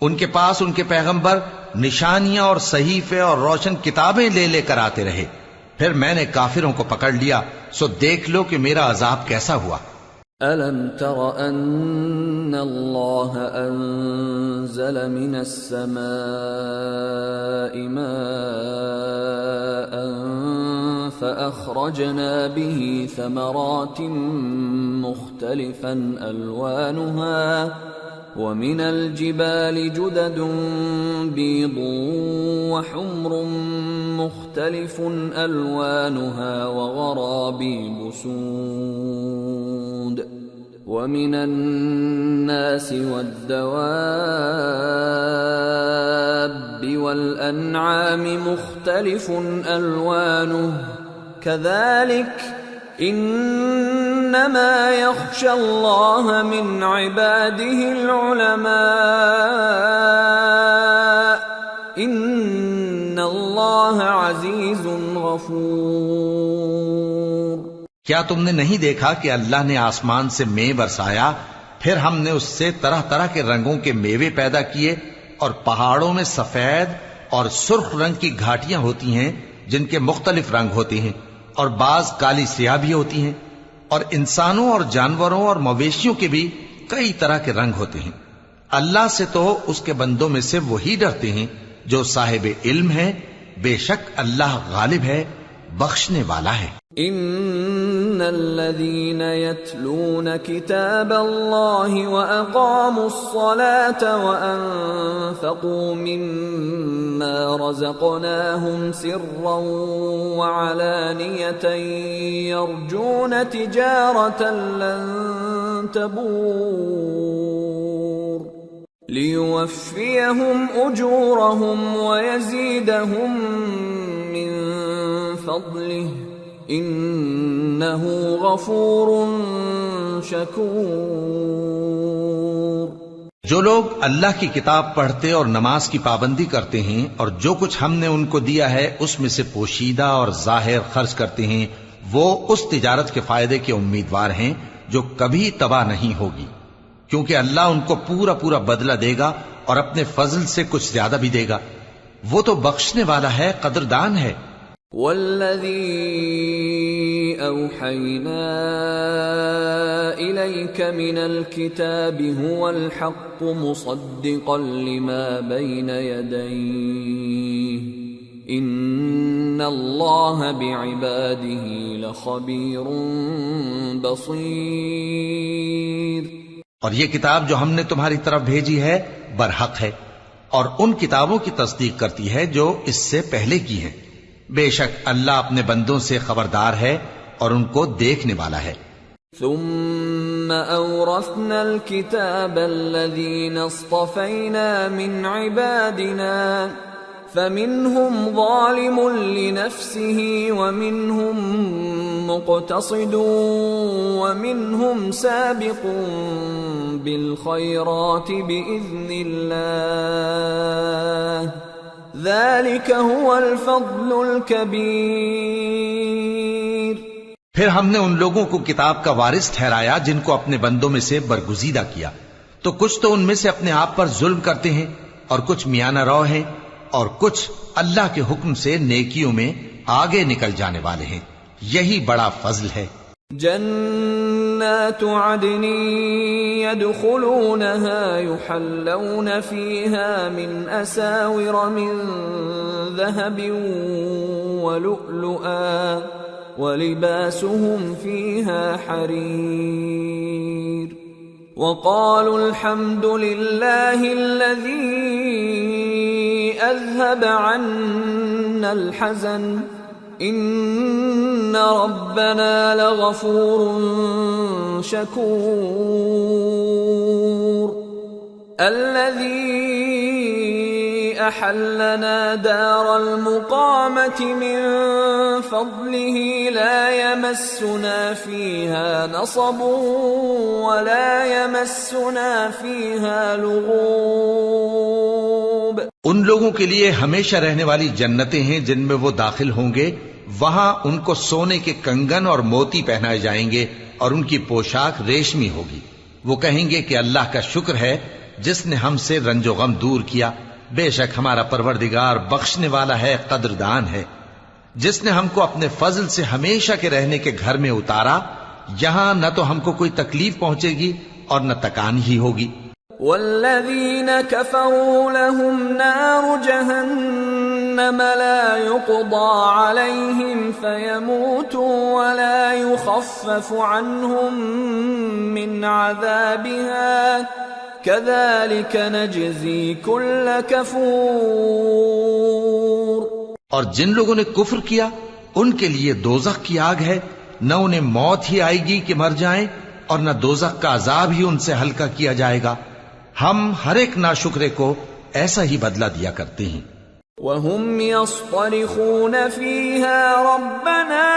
ان کے پاس ان کے پیغمبر نشانیاں اور صحیفے اور روشن کتابیں لے لے کر آتے رہے، پھر میں نے کافروں کو پکڑ لیا، سو دیکھ لو کہ میرا عذاب کیسا ہوا۔ أَلَمْ تَرَ أَنَّ اللَّهَ أَنزَلَ مِنَ السَّمَاءِ مَاءً فَأَخْرَجْنَا بِهِ ثَمَرَاتٍ مُخْتَلِفًا أَلْوَانُهَا وَمِنَ الْجِبَالِ جُدَدٌ بِيضٌ وَحُمْرٌ مُخْتَلِفٌ أَلْوَانُهَا وَغَرَابِيبُ سُودٌ وَمِنَ النَّاسِ وَالدَّوَابِّ وَالْأَنْعَامِ مُخْتَلِفٌ أَلْوَانُهُ كَذَلِكَ إِنَّمَا يَخْشَى اللَّهَ مِنْ عِبَادِهِ الْعُلَمَاءُ إِنَّ اللَّهَ عَزِيزٌ غَفُورٌ۔ کیا تم نے نہیں دیکھا کہ اللہ نے آسمان سے مے برسایا، پھر ہم نے اس سے طرح طرح کے رنگوں کے میوے پیدا کیے، اور پہاڑوں میں سفید اور سرخ رنگ کی گھاٹیاں ہوتی ہیں جن کے مختلف رنگ ہوتے ہیں، اور بعض کالی سیاہ بھی ہوتی ہیں، اور انسانوں اور جانوروں اور مویشیوں کے بھی کئی طرح کے رنگ ہوتے ہیں۔ اللہ سے تو اس کے بندوں میں سے وہی ڈرتے ہیں جو صاحب علم ہے، بے شک اللہ غالب ہے، بخشنے والا ہے۔ ان الذين يتلون كتاب الله واقاموا الصلاه وانفقوا مما رزقناهم سرا وعلانيه يرجون تجاره لن تبور ليوفيهم اجورهم ويزيدهم من فضله انہ غفور شکور۔ جو لوگ اللہ کی کتاب پڑھتے اور نماز کی پابندی کرتے ہیں اور جو کچھ ہم نے ان کو دیا ہے اس میں سے پوشیدہ اور ظاہر خرچ کرتے ہیں، وہ اس تجارت کے فائدے کے امیدوار ہیں جو کبھی تباہ نہیں ہوگی، کیونکہ اللہ ان کو پورا پورا بدلہ دے گا اور اپنے فضل سے کچھ زیادہ بھی دے گا، وہ تو بخشنے والا ہے، قدردان ہے۔ والذی اوحینا الیک من الکتاب هو الحق مصدقا لما بین یدیہ ان اللہ بعباده لخبیر بصیر۔ اور یہ کتاب جو ہم نے تمہاری طرف بھیجی ہے برحق ہے اور ان کتابوں کی تصدیق کرتی ہے جو اس سے پہلے کی ہیں، بے شک اللہ اپنے بندوں سے خبردار ہے اور ان کو دیکھنے والا ہے۔ ثم اورثنا الكتاب الذين اصطفينا من عبادنا فمنهم ظالم لنفسه ومنهم مقتصد ومنهم سابق بالخيرات بإذن الله ذلك هو الفضل الكبير۔ پھر ہم نے ان لوگوں کو کتاب کا وارث ٹھہرایا جن کو اپنے بندوں میں سے برگزیدہ کیا، تو کچھ تو ان میں سے اپنے آپ پر ظلم کرتے ہیں اور کچھ میانہ رو ہیں اور کچھ اللہ کے حکم سے نیکیوں میں آگے نکل جانے والے ہیں، یہی بڑا فضل ہے۔ جنات عدن يدخلونها يحلون فيها من أساور من ذهب ولؤلؤا ولباسهم فيها حرير وقالوا الحمد لله الذي أذهب عنا الحزن ان ربنا لغفور شکور۔ الذي احلنا دار المقامة من فضله لا يمسنا فيها نصب ولا يمسنا فيها لغوب۔ ان لوگوں کے لیے ہمیشہ رہنے والی جنتیں ہیں جن میں وہ داخل ہوں گے، وہاں ان کو سونے کے کنگن اور موتی پہنائے جائیں گے اور ان کی پوشاک ریشمی ہوگی۔ وہ کہیں گے کہ اللہ کا شکر ہے جس نے ہم سے رنج و غم دور کیا، بے شک ہمارا پروردگار بخشنے والا ہے، قدردان ہے، جس نے ہم کو اپنے فضل سے ہمیشہ کے رہنے کے گھر میں اتارا، یہاں نہ تو ہم کو کوئی تکلیف پہنچے گی اور نہ تکان ہی ہوگی۔ والذین کفروا لهم نار جہنم لا يقضى عليهم فيموتوا ولا يخفف عنهم من عذابها كذلك نجزي كل كفور۔ اور جن لوگوں نے کفر کیا ان کے لیے دوزخ کی آگ ہے، نہ انہیں موت ہی آئے گی کہ مر جائیں اور نہ دوزخ کا عذاب ہی ان سے ہلکا کیا جائے گا، ہم ہر ایک ناشکرے کو ایسا ہی بدلہ دیا کرتے ہیں۔ وَهُمْ يَصْطَرِخُونَ فِيهَا رَبَّنَا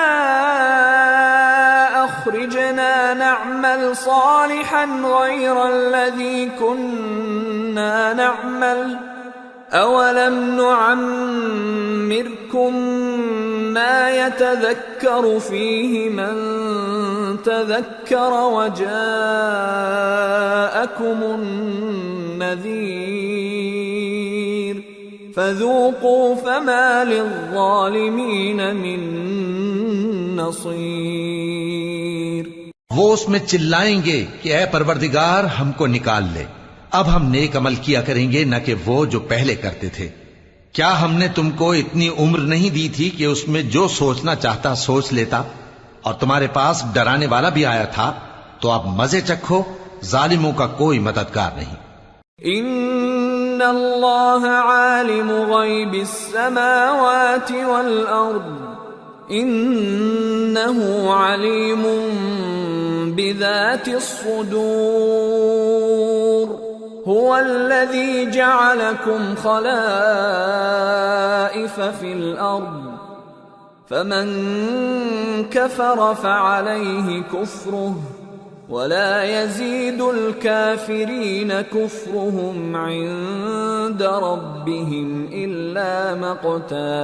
أَخْرِجْنَا نَعْمَلْ صَالِحًا غَيْرَ الَّذِي كُنَّا نَعْمَلُ أَوَلَمْ نُعَمِّرْكُمْ مَا يَتَذَكَّرُ فِيهِ مَنْ تَذَكَّرَ وَجَاءَكُمُ النَّذِيرُ فَذُوقُوا فَمَا لِلظَّالِمِينَ مِن نصير. وہ اس میں چلائیں گے کہ اے پروردگار ہم کو نکال لے. اب ہم نیک عمل کیا کریں گے نہ کہ وہ جو پہلے کرتے تھے. کیا ہم نے تم کو اتنی عمر نہیں دی تھی کہ اس میں جو سوچنا چاہتا سوچ لیتا؟ اور تمہارے پاس ڈرانے والا بھی آیا تھا. تو اب مزے چکھو، ظالموں کا کوئی مددگار نہیں. ان اللہ عالم غیب السماوات والارض انہ علیم بذات الصدور. هو الذي جعلكم خلائف في الأرض فمن كفر فعليه كفره ولا يزيد الكافرين كفرهم عند ربهم إلا مقتا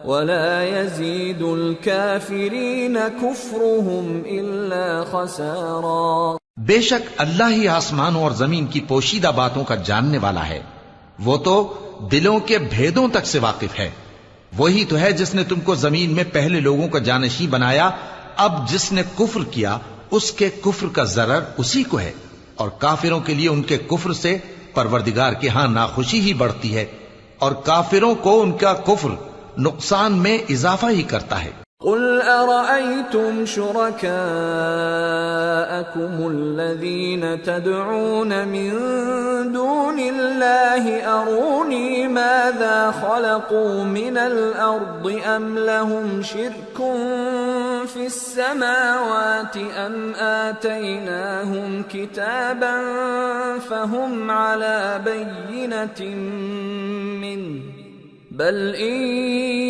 ولا يزيد الكافرين كفرهم إلا خسارا. بے شک اللہ ہی آسمانوں اور زمین کی پوشیدہ باتوں کا جاننے والا ہے. وہ تو دلوں کے بھیدوں تک سے واقف ہے. وہی تو ہے جس نے تم کو زمین میں پہلے لوگوں کا جانشین بنایا. اب جس نے کفر کیا اس کے کفر کا ضرر اسی کو ہے، اور کافروں کے لیے ان کے کفر سے پروردگار کے ہاں ناخوشی ہی بڑھتی ہے، اور کافروں کو ان کا کفر نقصان میں اضافہ ہی کرتا ہے. قل ارأيتم شركاءكم الذين تدعون من دون الله أروني ماذا خلقوا من الأرض أم لهم شرك في السماوات أم آتيناهم كتابا فهم على بينة منه بل ان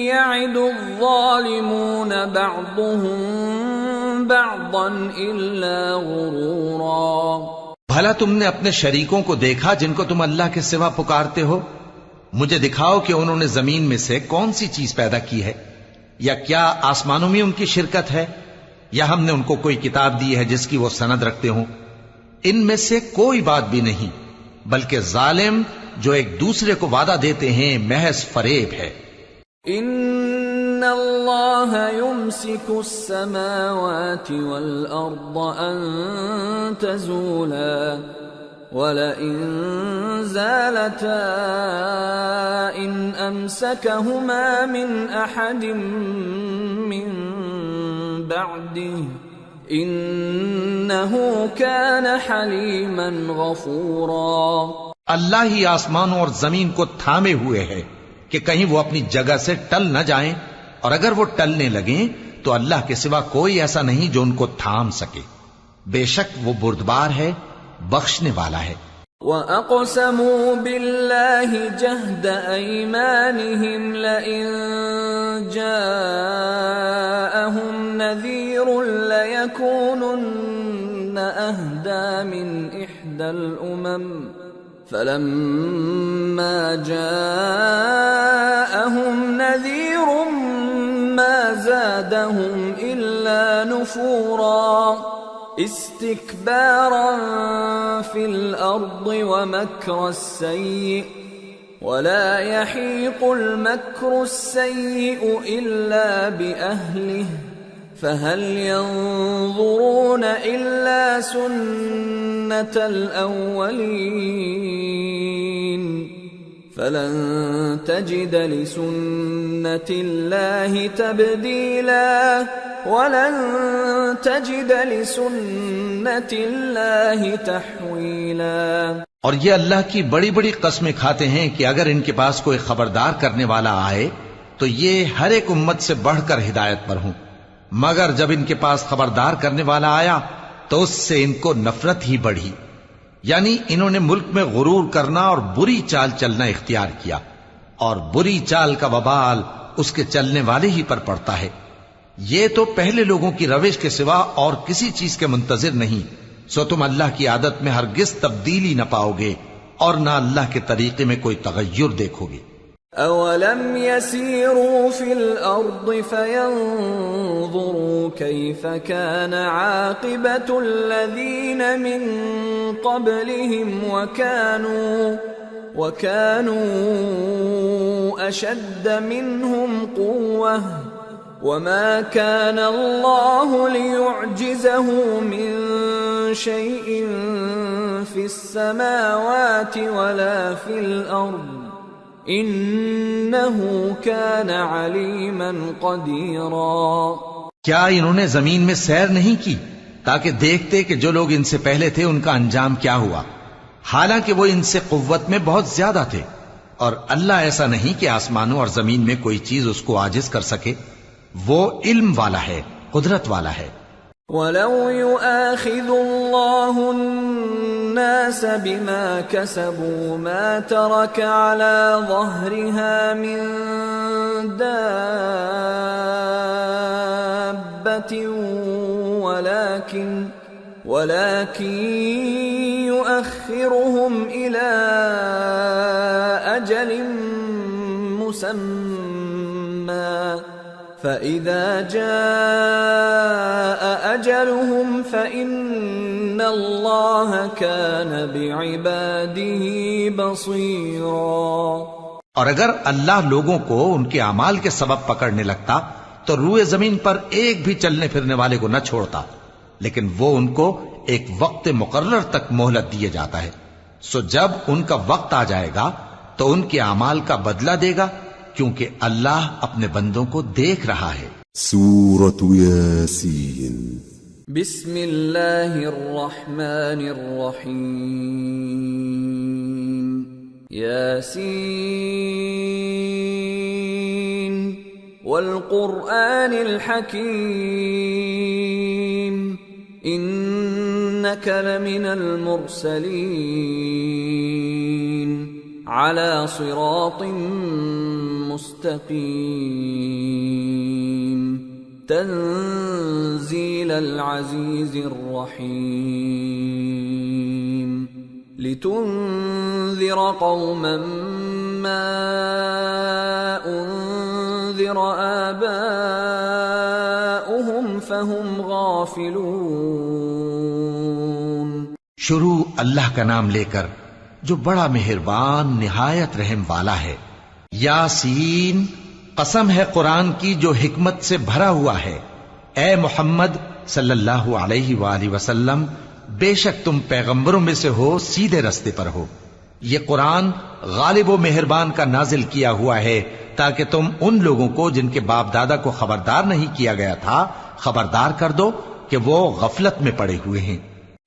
يعد الظالمون بعضهم بعضا الا غرورا. بھلا تم نے اپنے شریکوں کو دیکھا جن کو تم اللہ کے سوا پکارتے ہو؟ مجھے دکھاؤ کہ انہوں نے زمین میں سے کون سی چیز پیدا کی ہے، یا کیا آسمانوں میں ان کی شرکت ہے، یا ہم نے ان کو کوئی کتاب دی ہے جس کی وہ سند رکھتے ہوں؟ ان میں سے کوئی بات بھی نہیں، بلکہ ظالم جو ایک دوسرے کو وعدہ دیتے ہیں محض فریب ہے. ان اللہ یمسک السماوات والارض ان تزولا ولئن زالتا ان امسکہما من احد من بعده انہ کان حلیما غفورا. اللہ ہی آسمانوں اور زمین کو تھامے ہوئے ہے کہ کہیں وہ اپنی جگہ سے ٹل نہ جائیں، اور اگر وہ ٹلنے لگیں تو اللہ کے سوا کوئی ایسا نہیں جو ان کو تھام سکے. بے شک وہ بردبار ہے، بخشنے والا ہے. وَأَقْسَمُوا بِاللَّهِ جَهْدَ أَيْمَانِهِمْ لَئِن جَاءَهُمْ نَذِيرٌ لَيَكُونُنَّ أَهْدَى مِنْ إِحْدَى الْأُمَمِ فَلَمَّا جَاءَهُمْ نَذِيرٌ مَا زَادَهُمْ إِلَّا نُفُورًا اسْتِكْبَارًا فِي الْأَرْضِ وَمَكْرَ السَّيِّئِ وَلَا يَحِيقُ الْمَكْرُ السَّيِّئُ إِلَّا بِأَهْلِهِ فَهَلْ يَنظُرُونَ إِلَّا سُنَّةَ الْأَوَّلِينَ فَلَن تَجِدَ لِسُنَّةِ اللَّهِ تَبْدِيلًا وَلَن تَجِدَ لِسُنَّةِ اللَّهِ تَحْوِيلًا. اور یہ اللہ کی بڑی بڑی قسمیں کھاتے ہیں کہ اگر ان کے پاس کوئی خبردار کرنے والا آئے تو یہ ہر ایک امت سے بڑھ کر ہدایت پر ہوں، مگر جب ان کے پاس خبردار کرنے والا آیا تو اس سے ان کو نفرت ہی بڑھی. یعنی انہوں نے ملک میں غرور کرنا اور بری چال چلنا اختیار کیا، اور بری چال کا وبال اس کے چلنے والے ہی پر پڑتا ہے. یہ تو پہلے لوگوں کی روش کے سوا اور کسی چیز کے منتظر نہیں، سو تم اللہ کی عادت میں ہرگز تبدیلی نہ پاؤ گے اور نہ اللہ کے طریقے میں کوئی تغیر دیکھو گے. اولم يسيروا في الارض فينظروا كيف كان عاقبة الذين من قبلهم وكانوا اشد منهم قوة وما كان الله ليعجزه من شيء في السماوات ولا في الأرض إنه كان عليما قديرا۔ کیا انہوں نے زمین میں سیر نہیں کی تاکہ دیکھتے کہ جو لوگ ان سے پہلے تھے ان کا انجام کیا ہوا، حالانکہ وہ ان سے قوت میں بہت زیادہ تھے، اور اللہ ایسا نہیں کہ آسمانوں اور زمین میں کوئی چیز اس کو عاجز کر سکے، وہ علم والا ہے، قدرت والا ہے۔ وَلَوْ يُؤَاخِذُ اللَّهُ النَّاسَ بِمَا كَسَبُوا مَا تَرَكَ عَلَى ظَهْرِهَا مِن دَابَّةٍ وَلَكِنْ يُؤَخِّرُهُمْ إِلَى أَجَلٍ مُّسَمًّى فَإِذَا جَاءَ أَجَلُهُمْ فَإِنَّ اللَّهَ كَانَ بِعِبَادِهِ بَصِيرًا۔ اور اگر اللہ لوگوں کو ان کے اعمال کے سبب پکڑنے لگتا تو روئے زمین پر ایک بھی چلنے پھرنے والے کو نہ چھوڑتا، لیکن وہ ان کو ایک وقت مقرر تک مہلت دیے جاتا ہے، سو جب ان کا وقت آ جائے گا تو ان کے اعمال کا بدلہ دے گا، کیونکہ اللہ اپنے بندوں کو دیکھ رہا ہے۔ سورة یاسین۔ بسم اللہ الرحمن الرحیم۔ یاسین والقرآن الحکیم انک لمن المرسلین على صراط مستقیم تنزیل العزیز الرحیم لتنذر قوما ما انذر آباؤهم فهم غافلون۔ شروع اللہ کا نام لے کر جو بڑا مہربان نہایت رحم والا ہے۔ یاسین، قسم ہے قرآن کی جو حکمت سے بھرا ہوا ہے۔ اے محمد صلی اللہ علیہ وآلہ وسلم، بے شک تم پیغمبروں میں سے ہو، سیدھے رستے پر ہو۔ یہ قرآن غالب و مہربان کا نازل کیا ہوا ہے تاکہ تم ان لوگوں کو جن کے باپ دادا کو خبردار نہیں کیا گیا تھا خبردار کر دو کہ وہ غفلت میں پڑے ہوئے ہیں۔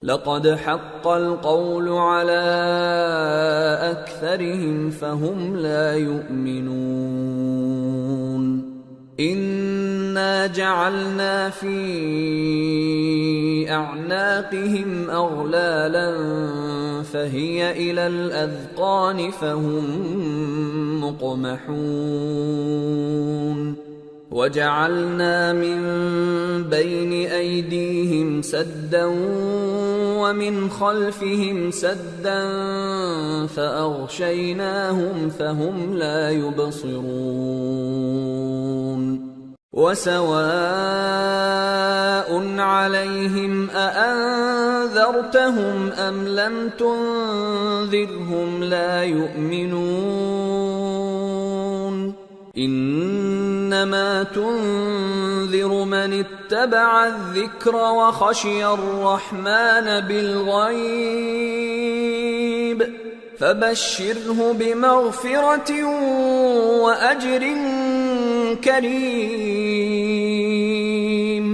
لقد حق القول على أكثرهم فهم لا يؤمنون إنا جعلنا في أعناقهم أغلالا فهي إلى الأذقان فهم مقمحون وَجَعَلْنَا مِن بَيْنِ أَيْدِيهِمْ سَدًّا وَمِنْ خَلْفِهِمْ سَدًّا فَأَغْشَيْنَاهُمْ فَهُمْ لَا يُبْصِرُونَ وَسَوَاءٌ عَلَيْهِمْ أَأَنذَرْتَهُمْ أَمْ لَمْ تُنذِرْهُمْ لَا يُؤْمِنُونَ انما تنذر من اتبع الذکر وخشی الرحمن بالغیب فبشره بمغفرة واجر کریم۔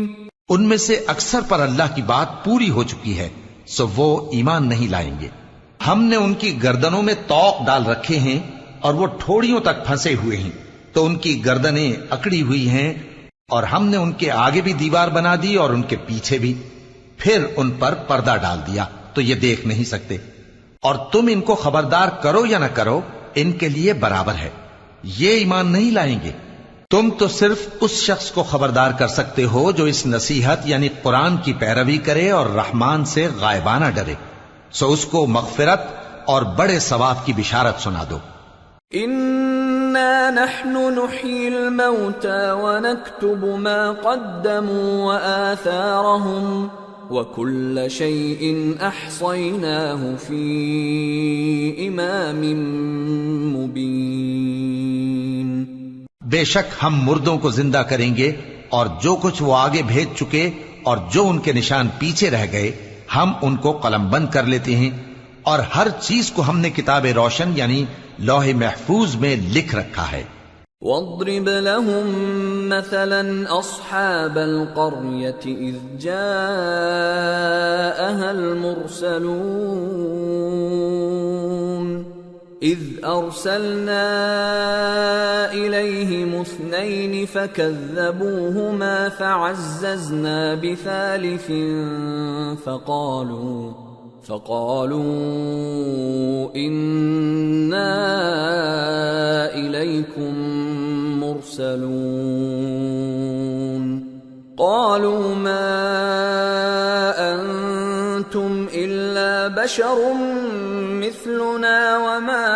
ان میں سے اکثر پر اللہ کی بات پوری ہو چکی ہے سو وہ ایمان نہیں لائیں گے۔ ہم نے ان کی گردنوں میں طوق ڈال رکھے ہیں اور وہ ٹھوڑیوں تک پھنسے ہوئے ہیں تو ان کی گردنیں اکڑی ہوئی ہیں، اور ہم نے ان کے آگے بھی دیوار بنا دی اور ان کے پیچھے بھی، پھر ان پر پردہ ڈال دیا تو یہ دیکھ نہیں سکتے، اور تم ان کو خبردار کرو یا نہ کرو ان کے لیے برابر ہے، یہ ایمان نہیں لائیں گے۔ تم تو صرف اس شخص کو خبردار کر سکتے ہو جو اس نصیحت یعنی قرآن کی پیروی کرے اور رحمان سے غائبانہ ڈرے، سو اس کو مغفرت اور بڑے ثواب کی بشارت سنا دو۔ إِنَّا نَحْنُ نُحْيِي الْمَوْتَى وَنَكْتُبُ مَا قَدَّمُوا وَآثَارَهُمْ وَكُلَّ شَيْءٍ أَحْصَيْنَاهُ فِي إِمَامٍ مُبِينٍ۔ بے شک ہم مردوں کو زندہ کریں گے اور جو کچھ وہ آگے بھیج چکے اور جو ان کے نشان پیچھے رہ گئے ہم ان کو قلم بند کر لیتے ہیں، اور ہر چیز کو ہم نے کتاب روشن یعنی لوح محفوظ میں لکھ رکھا ہے۔ وَاضْرِبْ لَهُم مَّثَلًا أَصْحَابَ الْقَرْيَةِ إِذْ جَاءَهَا الْمُرْسَلُونَ إِذْ أَرْسَلْنَا إِلَيْهِمُ اثْنَيْنِ فَكَذَّبُوهُمَا فَعَزَّزْنَا بِثَالِثٍ فَقَالُوا إِنَّا إِلَيْكُمْ مرسلون قالوا ما أنتم إلا بشر مثلنا وما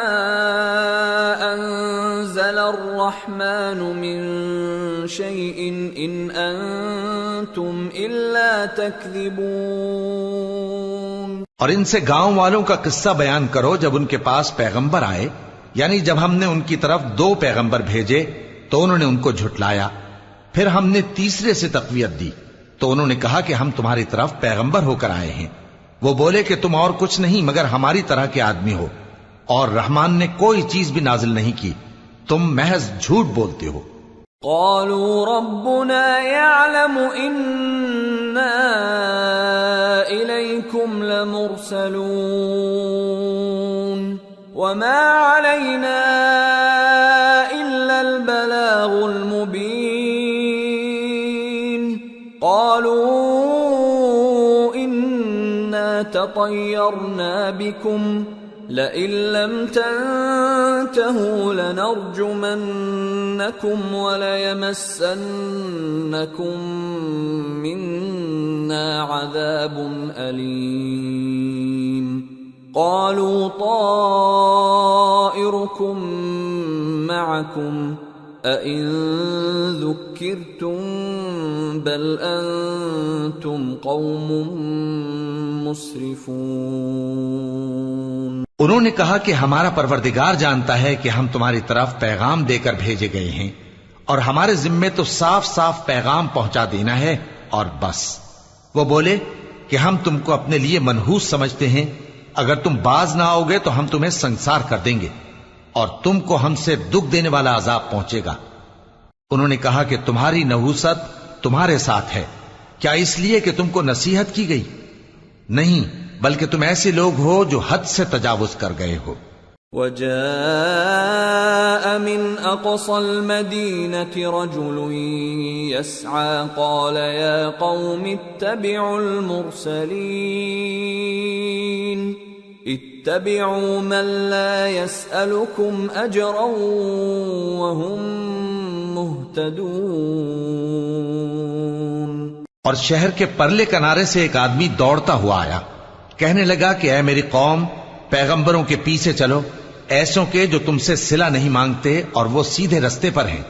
أنزل الرحمن من شيء إن أنتم إلا تكذبون۔ اور ان سے گاؤں والوں کا قصہ بیان کرو جب ان کے پاس پیغمبر آئے، یعنی جب ہم نے ان کی طرف 2 پیغمبر بھیجے تو انہوں نے ان کو جھٹلایا، پھر ہم نے تیسرے سے تقویت دی تو انہوں نے کہا کہ ہم تمہاری طرف پیغمبر ہو کر آئے ہیں۔ وہ بولے کہ تم اور کچھ نہیں مگر ہماری طرح کے آدمی ہو، اور رحمان نے کوئی چیز بھی نازل نہیں کی، تم محض جھوٹ بولتے ہو۔ قالوا ربنا يعلم إنا إليكم لمرسلون وما علينا إلا البلاغ المبين۔ قالوا إنا تطيرنا بكم لئن لم تنتهوا لنرجمنكم وليمسنكم منا عذاب أليم۔ قالوا طائركم معكم أئن ذكرتم بل أنتم قوم مسرفون۔ انہوں نے کہا کہ ہمارا پروردگار جانتا ہے کہ ہم تمہاری طرف پیغام دے کر بھیجے گئے ہیں، اور ہمارے ذمے تو صاف صاف پیغام پہنچا دینا ہے اور بس۔ وہ بولے کہ ہم تم کو اپنے لیے منحوس سمجھتے ہیں، اگر تم باز نہ آؤ گے تو ہم تمہیں سنسار کر دیں گے اور تم کو ہم سے دکھ دینے والا عذاب پہنچے گا۔ انہوں نے کہا کہ تمہاری نحوست تمہارے ساتھ ہے، کیا اس لیے کہ تم کو نصیحت کی گئی؟ نہیں، بلکہ تم ایسے لوگ ہو جو حد سے تجاوز کر گئے ہو۔ وجاء من أقصى المدينة رجل يسعى قال يا قوم اتبعوا المرسلين اتبعوا من لا يسألكم أجرا وهم مهتدون۔ اور شہر کے پرلے کنارے سے ایک آدمی دوڑتا ہوا آیا، کہنے لگا کہ اے میری قوم، پیغمبروں کے پیچھے چلو، ایسوں کے جو تم سے صلہ نہیں مانگتے اور وہ سیدھے رستے پر ہیں۔